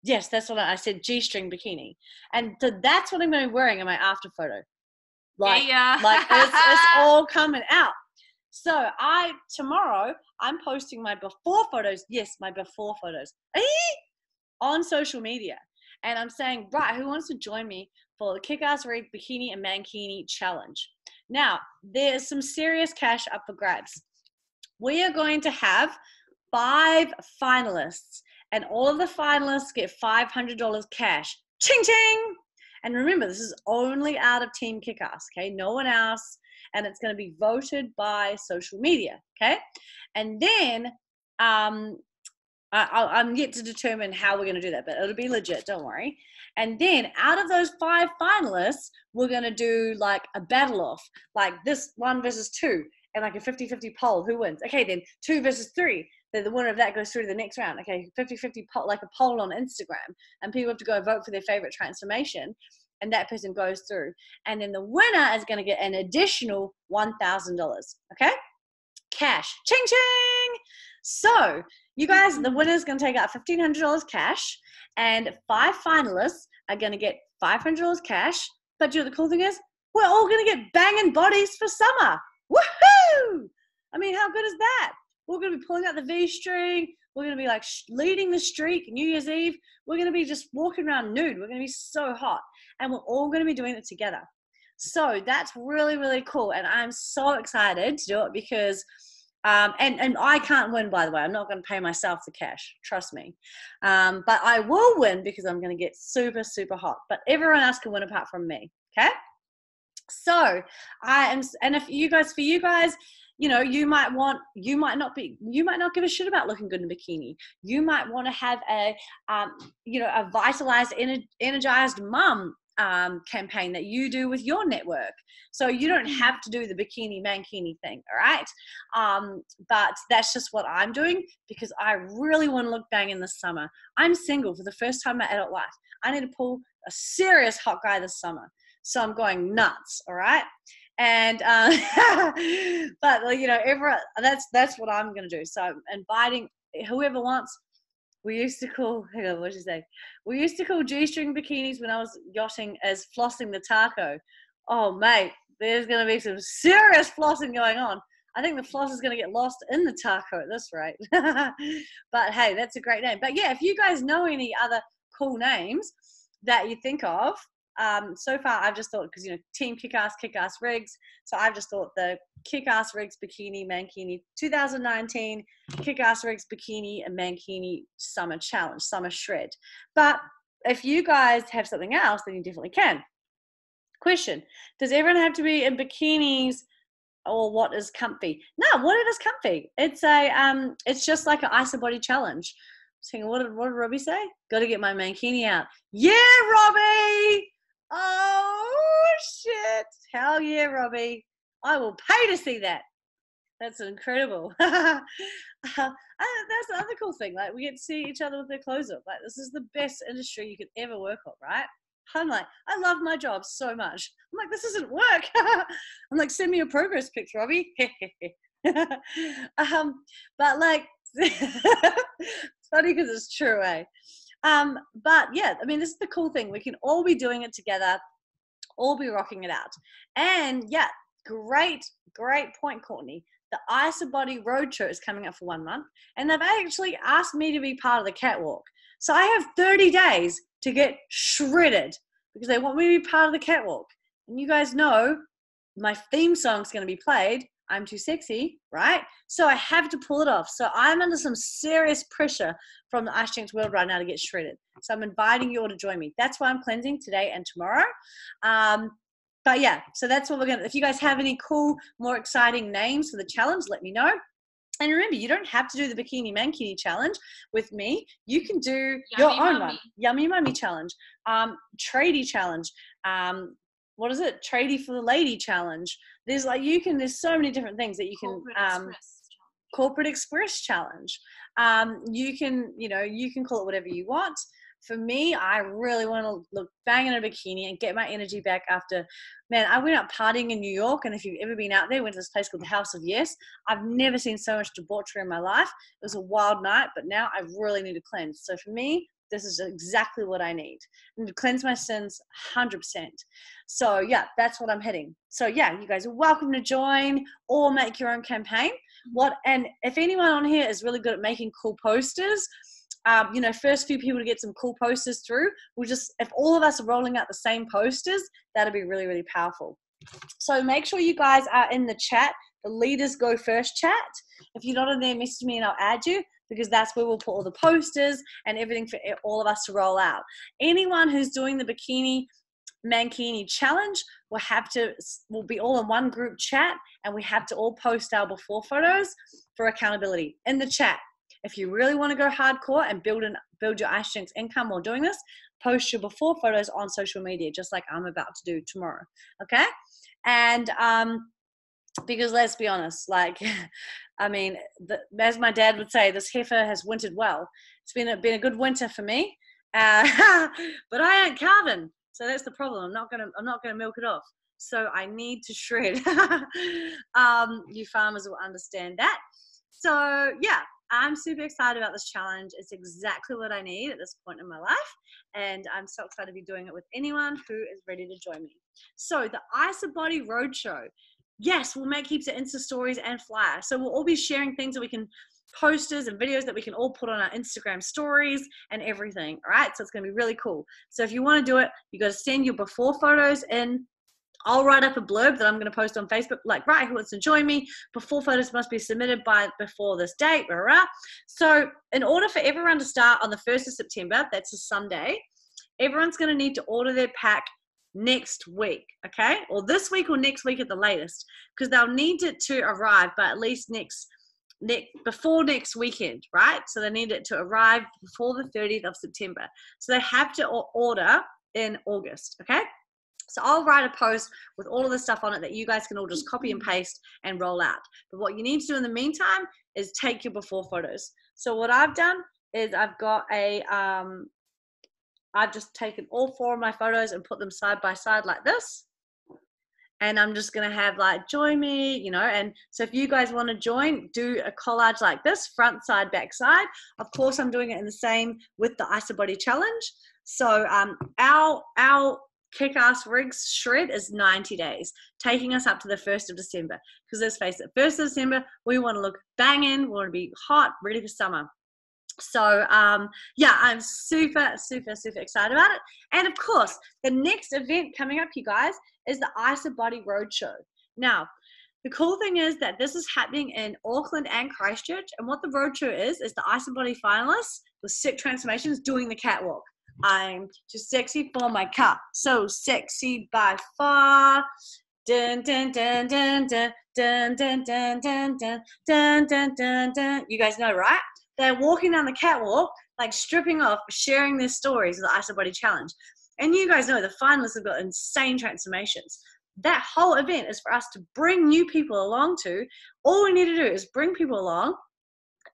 Speaker 1: Yes, that's what I said, G-string bikini. And so that's what I'm going to be wearing in my after photo. Like it's all coming out. So tomorrow, I'm posting my before photos. Yes, my before photos. On social media, and I'm saying, right, who wants to join me for the Kick-Ass Rig Bikini and Mankini Challenge? Now, there's some serious cash up for grabs. We are going to have 5 finalists, and all of the finalists get $500 cash. Ching ching! And remember, this is only out of Team Kick-Ass, okay? No one else, and it's going to be voted by social media, okay? And then I'm yet to determine how we're going to do that, but it'll be legit, don't worry. And then out of those 5 finalists, we're going to do like a battle off, like this 1 versus 2, and like a 50-50 poll, who wins? Okay, then 2 versus 3, then the winner of that goes through to the next round. Okay, 50-50 poll, like a poll on Instagram, and people have to go vote for their favorite transformation, and that person goes through. And then the winner is going to get an additional $1,000, okay? Cash, ching ching! So, you guys, the winner is going to take out $1,500 cash, and 5 finalists are going to get $500 cash. But you know the cool thing is, we're all going to get banging bodies for summer. Woohoo! I mean, how good is that? We're going to be pulling out the V-string. We're going to be like leading the streak New Year's Eve. We're going to be just walking around nude. We're going to be so hot, and we're all going to be doing it together. So that's really, really cool, and I'm so excited to do it because and I can't win, by the way. I'm not going to pay myself the cash. Trust me. But I will win because I'm going to get super, super hot. But everyone else can win apart from me. Okay? So and for you guys, you know, you might not give a shit about looking good in a bikini. You might want to have a vitalized, energized mum campaign that you do with your network. So you don't have to do the bikini mankini thing, all right? But that's just what I'm doing because I really want to look bang in the summer. I'm single for the first time in my adult life. I need to pull a serious hot guy this summer. So I'm going nuts, all right? And but you know, that's what I'm gonna do. So I'm inviting whoever wants. We used to call, hang on, what did you say? We used to call G-string bikinis when I was yachting as flossing the taco. Oh, mate, there's going to be some serious flossing going on. I think the floss is going to get lost in the taco at this rate. But, hey, that's a great name. But, yeah, if you guys know any other cool names that you think of, So far, I've just thought, because, Team Kick-Ass Rigs. So I've just thought the Kick-Ass Rigs Bikini Mankini 2019 Kick-Ass Rigs Bikini and Mankini Summer Challenge, Summer Shred. But if you guys have something else, then you definitely can. Question: does everyone have to be in bikinis, or what is comfy? No, what is comfy? It's just like an ice body challenge. So what did Robbie say? Got to get my mankini out. Yeah, Robbie. Oh shit! Hell yeah, Robbie. I will pay to see that. That's incredible. That's the other cool thing. Like, we get to see each other with their clothes up. Like, this is the best industry you could ever work on, right? I'm like, I love my job so much. I'm like, this isn't work. I'm like, send me your progress pics, Robbie. But like, it's funny because it's true, eh? But yeah, I mean, this is the cool thing. We can all be doing it together, all be rocking it out. And yeah, great point, Courtney. The Ice Body Roadshow is coming up for 1 month, and they've actually asked me to be part of the catwalk. So I have 30 days to get shredded because they want me to be part of the catwalk. And you guys know my theme song is going to be played, I'm Too Sexy, right? So I have to pull it off. So I'm under some serious pressure from the Ice Dance world right now to get shredded. So I'm inviting you all to join me. That's why I'm cleansing today and tomorrow. But yeah, so that's what we're going to, if you guys have any cool, more exciting names for the challenge, let me know. And remember, you don't have to do the Bikini Mankini challenge with me. You can do your own one. Yummy Mummy challenge. Tradie challenge. What is it? Tradie for the Lady challenge. There's so many different things that you can, Corporate Express challenge. You can call it whatever you want. For me, I really want to look bang in a bikini and get my energy back after, man, I went out partying in New York, and if you've ever been out there, went to this place called the House of Yes. I've never seen so much debauchery in my life. It was a wild night, but now I really need to cleanse. So for me, this is exactly what I need. I need to cleanse my sins 100%. So yeah, that's what I'm hitting. So yeah, you guys are welcome to join or make your own campaign. And if anyone on here is really good at making cool posters, first few people to get some cool posters through, if all of us are rolling out the same posters, that'll be really, really powerful. So make sure you guys are in the chat, the Leaders Go First chat. If you're not in there, message me and I'll add you, because that's where we'll put all the posters and everything for all of us to roll out. Anyone who's doing the Bikini Mankini challenge will be all in one group chat, and we have to all post our before photos for accountability in the chat. If you really want to go hardcore and build your Ice Jinx income while doing this, post your before photos on social media, just like I'm about to do tomorrow. Okay? And because let's be honest, as my dad would say, this heifer has wintered well. It's been a good winter for me, but I ain't calving, so that's the problem. I'm not gonna milk it off. So I need to shred. You farmers will understand that. So yeah. I'm super excited about this challenge. It's exactly what I need at this point in my life, and I'm so excited to be doing it with anyone who is ready to join me. So the Ice Body Roadshow, yes, we'll make heaps of Insta stories and flyers. So we'll all be sharing things that we can, posters and videos that we can all put on our Instagram stories and everything. All right, so it's going to be really cool. So if you want to do it, you got to send your before photos in. I'll write up a blurb that I'm going to post on Facebook, like, right, who wants to join me? Before photos must be submitted before this date, rah, rah. So in order for everyone to start on the 1st of September, that's a Sunday, everyone's going to need to order their pack next week, okay? Or this week or next week at the latest, because they'll need it to arrive by at least before next weekend, right? So they need it to arrive before the 30th of September. So they have to order in August, okay? So I'll write a post with all of the stuff on it that you guys can all just copy and paste and roll out. But what you need to do in the meantime is take your before photos. So what I've done is I've just taken all 4 of my photos and put them side by side like this. And I'm just going to have join me, and so if you guys want to join, do a collage like this, front side, back side. Of course, I'm doing it in the same with the Ice Body Challenge. So our Kick-Ass Rigs shred is 90 days, taking us up to the 1st of December. Because let's face it, 1st of December, we want to look banging, we want to be hot, ready for summer. So yeah, I'm super excited about it. And of course, the next event coming up, you guys, is the Ice of Body Roadshow. Now, the cool thing is that this is happening in Auckland and Christchurch, and what the roadshow is the Ice of Body finalists with sick transformations doing the catwalk. I'm too sexy for my car, so sexy by far. Dun dun dun dun dun dun dun dun dun dun dun dun dun dun. You guys know, right? They're walking down the catwalk, like stripping off, sharing their stories of the Ice of Body Challenge. And you guys know the finalists have got insane transformations. That whole event is for us to bring new people along to. All we need to do is bring people along.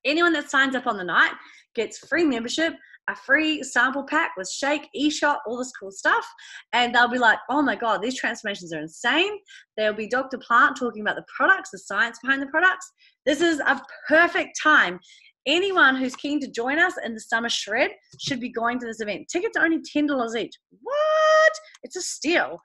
Speaker 1: Anyone that signs up on the night gets free membership, a free sample pack with shake, e-shot, all this cool stuff. And they'll be like, oh my God, these transformations are insane. There'll be Dr. Plant talking about the products, the science behind the products. This is a perfect time. Anyone who's keen to join us in the Summer Shred should be going to this event. Tickets are only $10 each. What? It's a steal.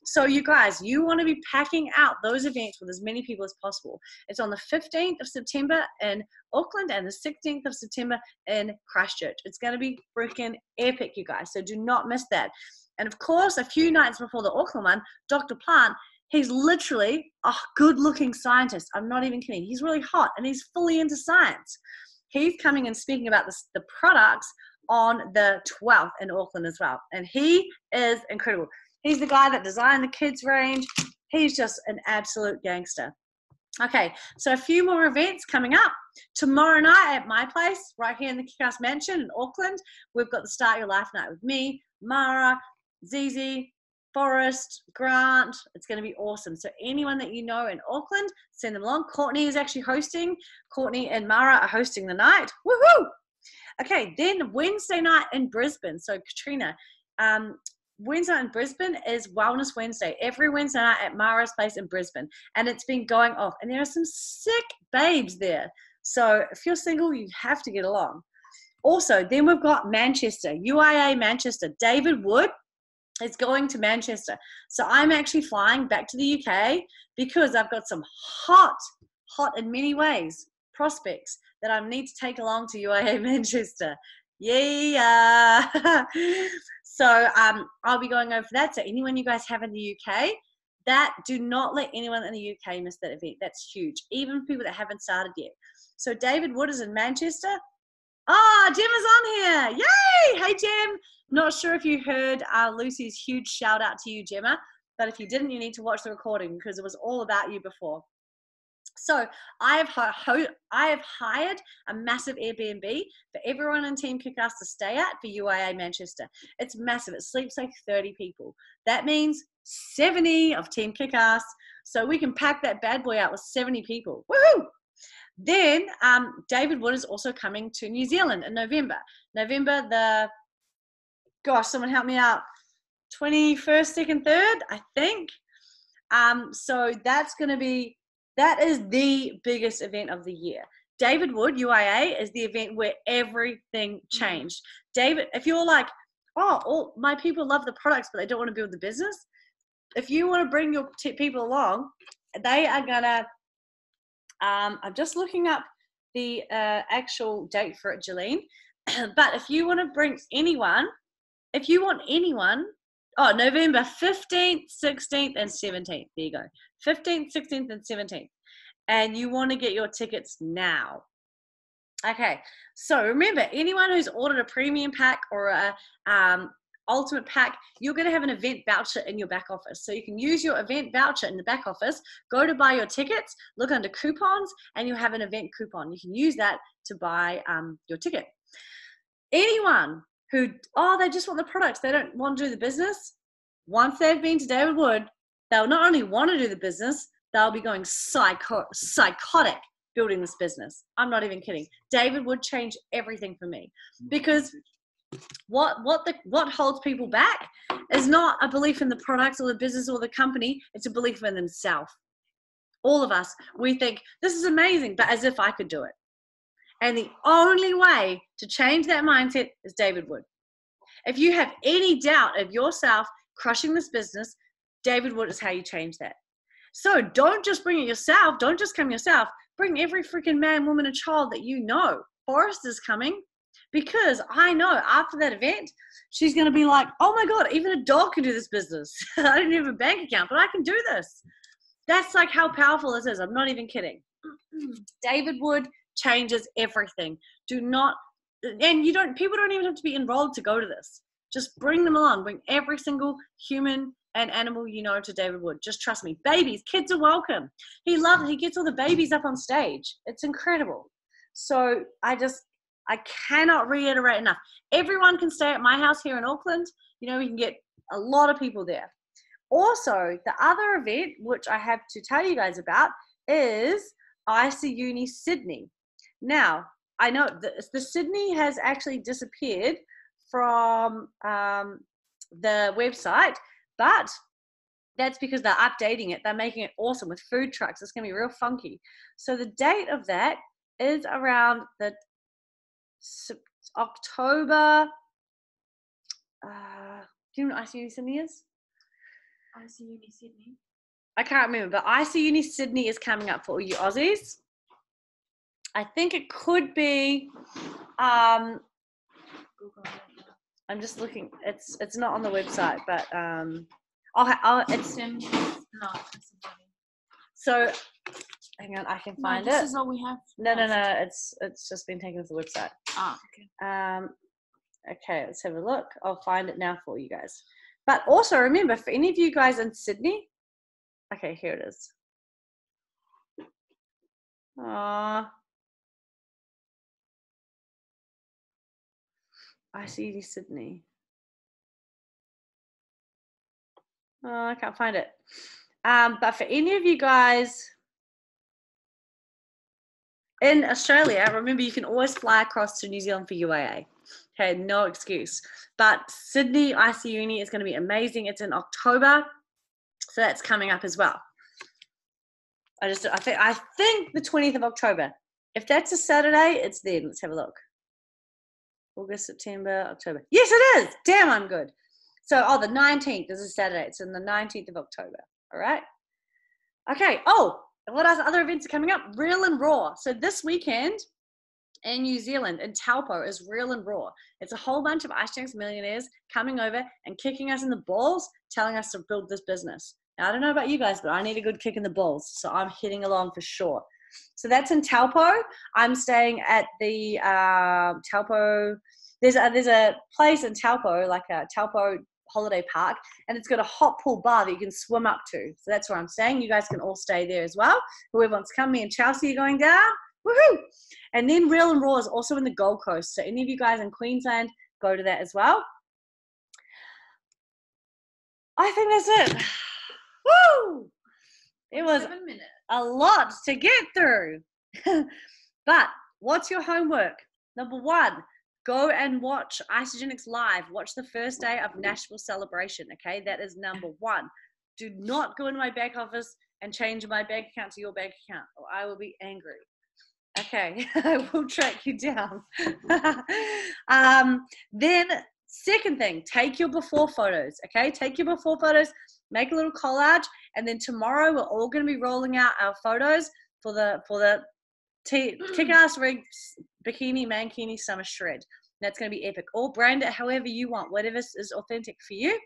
Speaker 1: So you guys, you want to be packing out those events with as many people as possible. It's on the 15th of September in Auckland and the 16th of September in Christchurch. It's going to be freaking epic, you guys. So do not miss that. And of course, a few nights before the Auckland one, Dr. Plant, he's literally a good-looking scientist. I'm not even kidding. He's really hot and he's fully into science. He's coming and speaking about the products on the 12th in Auckland as well. And he is incredible. He's the guy that designed the kids range. He's just an absolute gangster. Okay, so a few more events coming up. Tomorrow night at my place, right here in the Kick-Ass Mansion in Auckland, we've got the Start Your Life Night with me, Mara, Zizi, Forrest, Grant. It's going to be awesome. So anyone that you know in Auckland, send them along. Courtney is actually hosting. Courtney and Mara are hosting the night. Woohoo! Okay, then Wednesday night in Brisbane. So Katrina, Wednesday night in Brisbane is Wellness Wednesday. Every Wednesday night at Mara's place in Brisbane. And it's been going off. And there are some sick babes there. So if you're single, you have to get along. Also, then we've got Manchester, UIA Manchester. David Wood is going to Manchester. So I'm actually flying back to the UK because I've got some hot in many ways, prospects that I need to take along to UIA Manchester. Yeah. So I'll be going over for that. So anyone you guys have in the UK, do not let anyone in the UK miss that event. That's huge. Even people that haven't started yet. So David Wood is in Manchester. Oh, Gemma's on here. Yay! Hey, Gem. Not sure if you heard Lucy's huge shout out to you, Gemma. But if you didn't, you need to watch the recording because it was all about you before. So I have hired a massive Airbnb for everyone in Team Kick-Ass to stay at for UIA Manchester. It's massive. It sleeps like 30 people. That means 70 of Team Kick-Ass. So we can pack that bad boy out with 70 people. Woohoo! Then David Wood is also coming to New Zealand in November. Gosh, someone help me out. 21st, 2nd, 3rd, I think. So that is the biggest event of the year. David Wood, UIA, is the event where everything changed. David, if you're like, oh, all my people love the products, but they don't want to build the business. If you want to bring your people along, they are going to, I'm just looking up the actual date for it, Jolene. But if you want to bring anyone, November 15th, 16th, and 17th. There you go. 15th, 16th, and 17th. And you want to get your tickets now. Okay. So remember, anyone who's ordered a premium pack or a ultimate pack, you're going to have an event voucher in your back office. So you can use your event voucher in the back office, go to buy your tickets, look under coupons, and you'll have an event coupon. You can use that to buy your ticket. Anyone who, they just want the products, they don't want to do the business, once they've been to David Wood, they'll not only want to do the business, they'll be going psychotic building this business. I'm not even kidding. David Wood changed everything for me because what holds people back is not a belief in the products or the business or the company. It's a belief in themselves. All of us, we think this is amazing, but as if I could do it. And the only way to change that mindset is David Wood. If you have any doubt of yourself crushing this business, David Wood is how you change that. So don't just bring it yourself. Don't just come yourself. Bring every freaking man, woman, and child that you know. Forrest is coming. because I know after that event, she's going to be like, oh my God, even a dog can do this business. I don't even have a bank account, but I can do this. That's like how powerful this is. I'm not even kidding. David Wood changes everything. Do not, and people don't even have to be enrolled to go to this. Just bring them along. Bring every single human and animal you know to David Wood. Just trust me. Babies, kids are welcome. He gets all the babies up on stage. It's incredible. So I cannot reiterate enough. Everyone can stay at my house here in Auckland. You know, we can get a lot of people there. Also, the other event, which I have to tell you guys about, is ICE Uni Sydney. Now, I know the Sydney has actually disappeared from the website, but that's because they're updating it. They're making it awesome with food trucks. It's going to be real funky. So the date of that is around the October. Do you know what ICE Uni Sydney is?
Speaker 4: ICE Uni Sydney.
Speaker 1: I can't remember, but ICE Uni Sydney is coming up for all you Aussies. I think it could be. I'm just looking. It's not on the website, but it's
Speaker 4: no.
Speaker 1: So hang on, I can find it.
Speaker 4: This is all we have.
Speaker 1: No. It's just been taken off the website.
Speaker 4: Oh, okay.
Speaker 1: Okay, let's have a look. I'll find it now for you guys. But also remember, for any of you guys in Sydney, okay, here it is. ICE Uni Sydney. Oh, I can't find it. But for any of you guys in Australia, remember you can always fly across to New Zealand for UAA. Okay, no excuse. But Sydney ICE Uni is going to be amazing. It's in October, so that's coming up as well. I think the 20th of October. If that's a Saturday, it's then. Let's have a look. August, September, October. Yes, it is. Damn, I'm good. So, the 19th is a Saturday. It's on the 19th of October. All right. Okay. Oh, what other events are coming up? Real and Raw. So this weekend in New Zealand, in Taupo, is Real and Raw. It's a whole bunch of Ice Drinks millionaires coming over and kicking us in the balls, telling us to build this business. Now, I don't know about you guys, but I need a good kick in the balls. So I'm heading along for sure. So that's in Taupo. I'm staying at the Taupo. There's a place in Taupo, like a Taupo holiday park, and it's got a hot pool bar that you can swim up to. So that's where I'm staying. You guys can all stay there as well. Whoever wants to come, me and Chelsea are going down. Woohoo! And then Real and Raw is also in the Gold Coast. So any of you guys in Queensland, go to that as well. I think that's it. Woo! It was
Speaker 4: 7 minutes.
Speaker 1: a lot to get through. But what's your homework? Number 1, go and watch Isogenics live. Watch the first day of Nashville celebration, okay? That is number 1. Do not go into my back office and change my bank account to your bank account, or I will be angry. Okay, I will track you down. Then second thing, take your before photos, okay? Take your before photos, make a little collage, and then tomorrow we're all going to be rolling out our photos for the kick-ass rig bikini mankini summer shred. That's going to be epic. Or brand it however you want, whatever is authentic for you.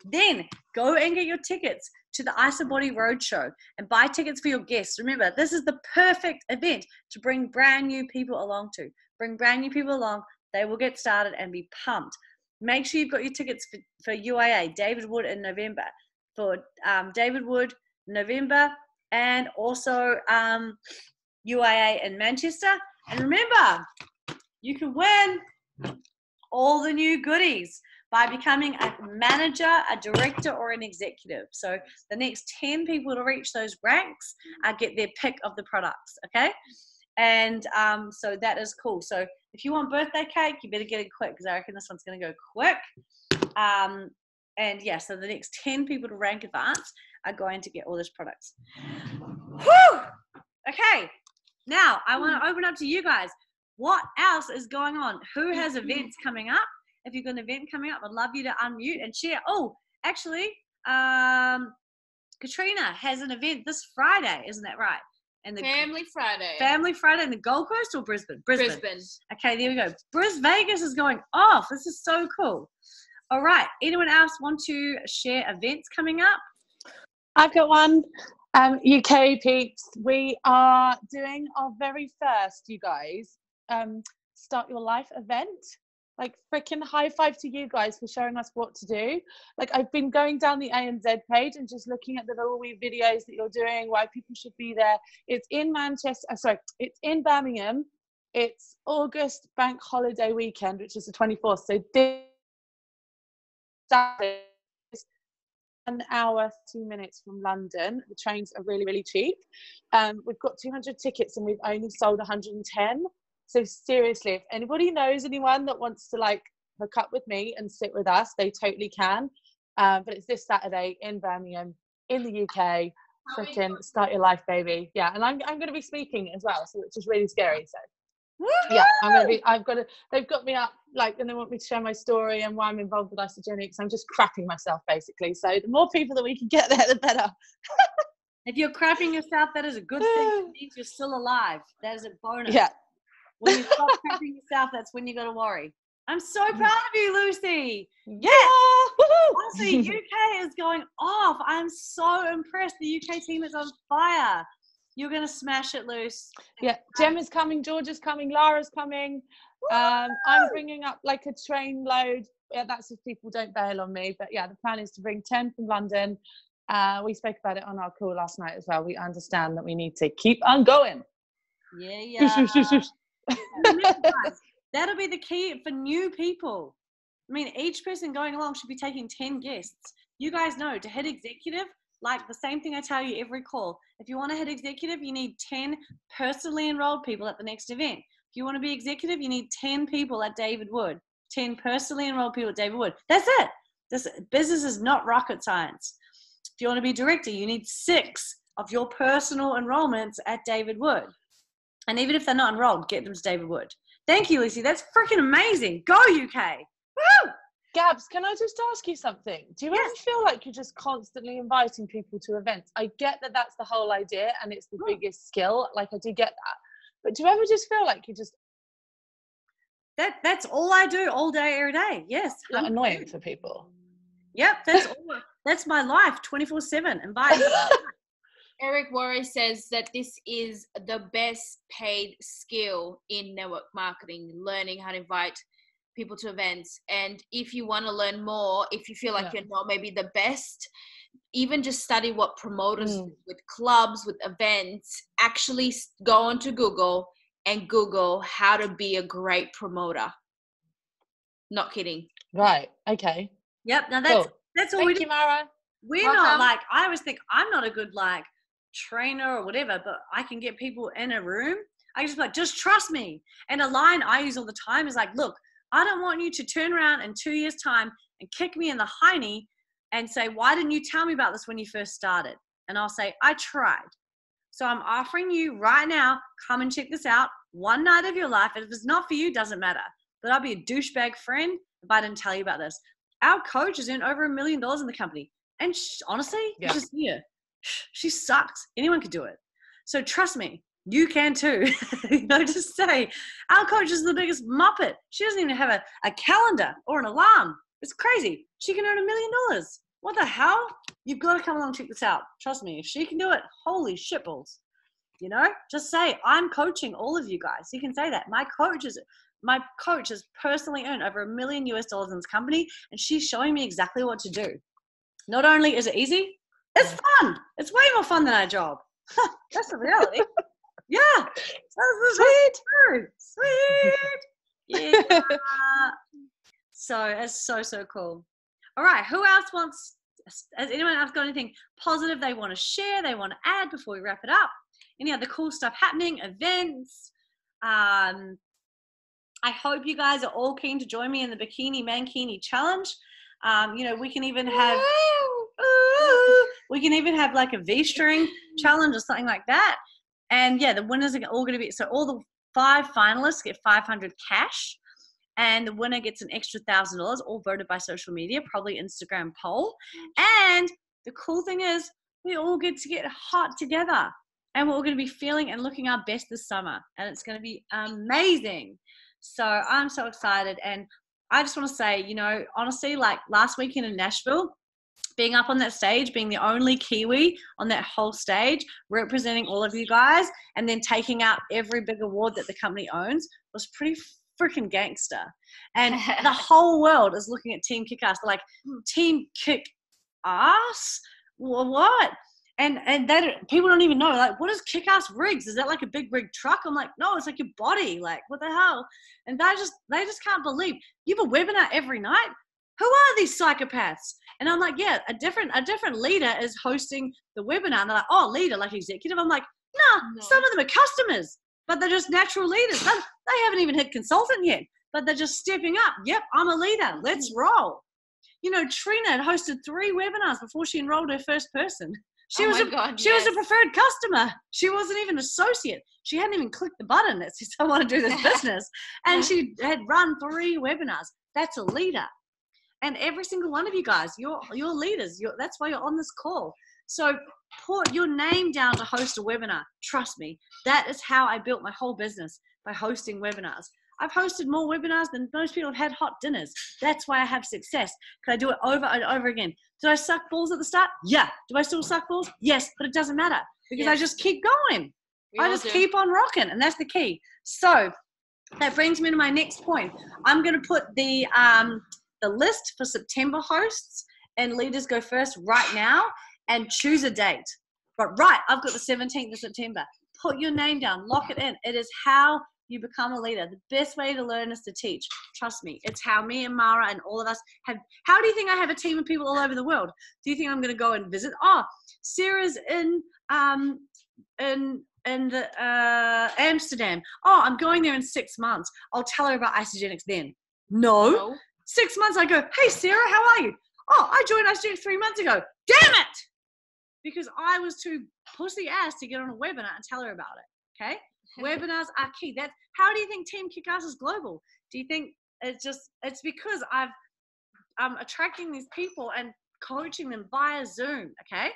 Speaker 1: Then go and get your tickets to the Ice and Body Roadshow and buy tickets for your guests. Remember, this is the perfect event to bring brand new people along to. Bring brand new people along. They will get started and be pumped. Make sure you've got your tickets for UAA, David Wood in November. For David Wood, November, and also UAA in Manchester. And remember, you can win all the new goodies by becoming a manager, a director, or an executive. So the next 10 people to reach those ranks get their pick of the products, okay? And so that is cool. So if you want birthday cake, you better get it quick because I reckon this one's going to go quick. And yeah, so the next 10 people to rank advance are going to get all these products. Whew! Okay, now I want to open up to you guys. What else is going on? Who has events coming up? If you've got an event coming up, I'd love you to unmute and share. Oh, actually, Katrina has an event this Friday, isn't that right? And the
Speaker 9: Family Friday.
Speaker 1: Family Friday in the Gold Coast or Brisbane?
Speaker 9: Brisbane.
Speaker 1: Okay, there we go. Vegas is going off. This is so cool. All right. Anyone else want to share events coming up?
Speaker 8: I've got one. UK peeps, we are doing our very first, you guys, Start Your Life event. Like, freaking high five to you guys for showing us what to do. Like, I've been going down the ANZ page and just looking at the little wee videos that you're doing, why people should be there. It's in it's in Birmingham. It's August bank holiday weekend, which is the 24th. So this Saturday, 1 hour, 2 minutes from London. The trains are really, really cheap. We've got 200 tickets and we've only sold 110. So seriously, if anybody knows anyone that wants to like hook up with me and sit with us, they totally can. But it's this Saturday in Birmingham, in the UK. Freaking Start Your Life, baby. Yeah, and I'm going to be speaking as well, so which is really scary. So yeah, they've got me up, like, and they want me to share my story and why I'm involved with Isogenics. I'm just crapping myself basically. So the more people that we can get there, the better.
Speaker 1: If you're crapping yourself, that is a good thing. It means you're still alive. That is a bonus.
Speaker 8: Yeah.
Speaker 1: When you stop crapping yourself, that's when you got to worry. I'm so proud of you, Lucy.
Speaker 8: Yeah.
Speaker 1: Honestly, UK is going off. I'm so impressed. The UK team is on fire. You're going to smash it, Luce.
Speaker 8: Yeah, Gemma's coming, Georgia's coming, Lara's coming. I'm bringing up like a train load. Yeah, that's if people don't bail on me. But yeah, the plan is to bring 10 from London. We spoke about it on our call last night as well. We understand that we need to keep on going.
Speaker 1: Yeah. That'll be the key for new people. I mean, each person going along should be taking 10 guests. You guys know, to hit executive, like the same thing I tell you every call. If you want to hit executive, you need 10 personally enrolled people at the next event. If you want to be executive, you need 10 people at David Wood. 10 personally enrolled people at David Wood. That's it. This business is not rocket science. If you want to be director, you need 6 of your personal enrollments at David Wood. And even if they're not enrolled, get them to David Wood. Thank you, Lucy. That's freaking amazing. Go, UK. Woo!
Speaker 8: Gabs, can I just ask you something? Do you ever feel like you're just constantly inviting people to events? I get that that's the whole idea and it's the biggest skill. Like, I do get that. But do you ever just feel like you just...
Speaker 1: That's all I do all day, every day. Yes.
Speaker 8: Like, annoying for people?
Speaker 1: Yep. That's my life, 24/7. Invite.
Speaker 9: Eric Worry says that this is the best paid skill in network marketing, learning how to invite people to events. And if you want to learn more, if you feel like you're not maybe the best, even just study what promoters with clubs, with events, actually go onto Google and Google how to be a great promoter. Not kidding.
Speaker 8: Right. Okay.
Speaker 1: Yep. Now that's all we do.
Speaker 8: Thank you, Mara.
Speaker 1: We're not like, I always think I'm not a good like trainer or whatever, but I can get people in a room. I just be like, just trust me. And a line I use all the time is like, look, I don't want you to turn around in 2 years' time and kick me in the hiney and say, why didn't you tell me about this when you first started? And I'll say, I tried. So I'm offering you right now, come and check this out. One night of your life. If it's not for you, doesn't matter. But I'll be a douchebag friend if I didn't tell you about this. Our coach has earned over $1 million in the company. And honestly, it's just here. She sucks. Anyone could do it. So trust me, you can too. Just say, our coach is the biggest muppet. She doesn't even have a calendar or an alarm. It's crazy. She can earn $1 million. What the hell? You've got to come along and check this out. Trust me, if she can do it, holy shitballs. Just say, I'm coaching all of you guys. You can say that. My coach has personally earned over $1 million in this company, and she's showing me exactly what to do. Not only is it easy, it's fun. It's way more fun than our job. That's the reality. Yeah. Sweet. Yeah. So it's so cool. All right. Who else has anyone else got anything positive they want to share, they want to add before we wrap it up? Any other cool stuff happening, events? I hope you guys are all keen to join me in the bikini mankini challenge. We can even have like a V-string challenge or something like that. And yeah, the winners are all going to be, so all the 5 finalists get $500 cash, and the winner gets an extra $1,000, all voted by social media, probably Instagram poll. And the cool thing is we all get to get hot together. and we're all going to be feeling and looking our best this summer, and it's going to be amazing. So I'm so excited, and I just want to say, you know, honestly, like last weekend in Nashville, being up on that stage, being the only Kiwi on that whole stage, representing all of you guys, and then taking out every big award that the company owns was pretty freaking gangster. And the whole world is looking at Team Kick-Ass. They're like, Team Kick-Ass? What? And people don't even know, like, what is Kick-Ass Rigs? Is that like a big rig truck? I'm like, no, it's like your body. Like, what the hell? And they just can't believe. You have a webinar every night? Who are these psychopaths? And I'm like, yeah, a different leader is hosting the webinar. And they're like, oh, leader, like executive. I'm like, nah, no. Some of them are customers, but they're just natural leaders. They haven't even hit consultant yet, but they're just stepping up. Yep, I'm a leader. Let's roll. You know, Trina had hosted 3 webinars before she enrolled her first person. She was a preferred customer. She wasn't even an associate. She hadn't even clicked the button that says, I want to do this business. And she had run 3 webinars. That's a leader. And every single one of you guys, you're leaders. That's why you're on this call. So put your name down to host a webinar. Trust me, that is how I built my whole business, by hosting webinars. I've hosted more webinars than most people have had hot dinners. That's why I have success, because I do it over and over again. Did I suck balls at the start? Yeah. Do I still suck balls? Yes, but it doesn't matter, because I just keep going. I just keep on rocking, and that's the key. So that brings me to my next point. I'm going to put the list for September hosts and Leaders Go First right now, and choose a date. But I've got the 17th of September. Put your name down, lock it in. It is how you become a leader. The best way to learn is to teach. Trust me, it's how me and Mara and all of us have. How do you think I have a team of people all over the world? Do you think I'm going to go and visit? Oh, Sarah's in Amsterdam. Oh, I'm going there in 6 months. I'll tell her about Isogenics then. No. 6 months I go, hey Sarah, how are you? Oh, I joined Isogenics 3 months ago. Damn it! Because I was too pussy ass to get on a webinar and tell her about it. Okay? Webinars are key. How do you think Team Kick-Ass is global? Do you think it's because I'm attracting these people and coaching them via Zoom, okay?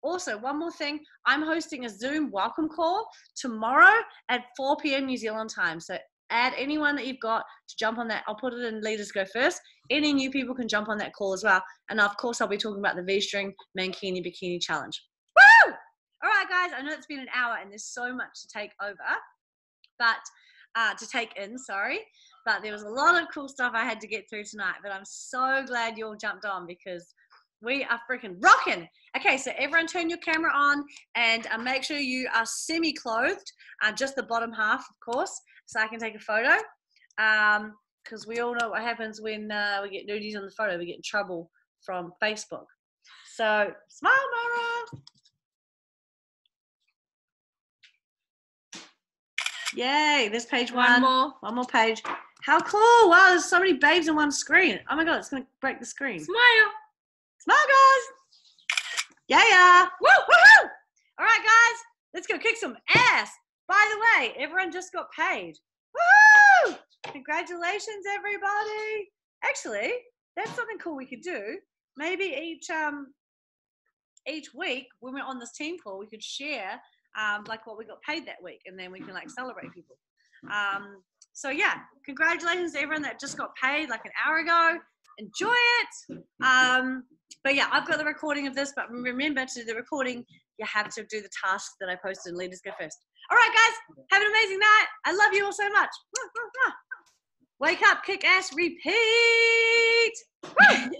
Speaker 1: Also, one more thing, I'm hosting a Zoom welcome call tomorrow at 4 p.m. New Zealand time. So add anyone that you've got to jump on that. I'll put it in Leaders Go First. Any new people can jump on that call as well. And of course, I'll be talking about the V-string mankini bikini challenge. Woo! All right, guys, I know it's been an hour and there's so much to take over, but but there was a lot of cool stuff I had to get through tonight, but I'm so glad you all jumped on, because we are freaking rocking. Okay, so everyone turn your camera on, and make sure you are semi-clothed, just the bottom half, of course, so I can take a photo, because we all know what happens when we get nudies on the photo. We get in trouble from Facebook. So smile, Mara. Yay, this page one. One more page. How cool. Wow, there's so many babes on one screen. Oh my God, it's going to break the screen.
Speaker 9: Smile.
Speaker 1: Smile, guys. Yeah. Woo, woohoo. All right, guys, let's go kick some ass. By the way, everyone just got paid. Woo! Congratulations, everybody. Actually, that's something cool we could do. Maybe each week when we're on this team call, we could share like what we got paid that week, and then we can like celebrate people. So yeah, congratulations to everyone that just got paid like an hour ago. Enjoy it. But yeah, I've got the recording of this, but remember, to do the recording, you have to do the task that I posted in Leaders Go First. All right, guys, have an amazing night. I love you all so much. Wake up, kick ass, repeat. Woo!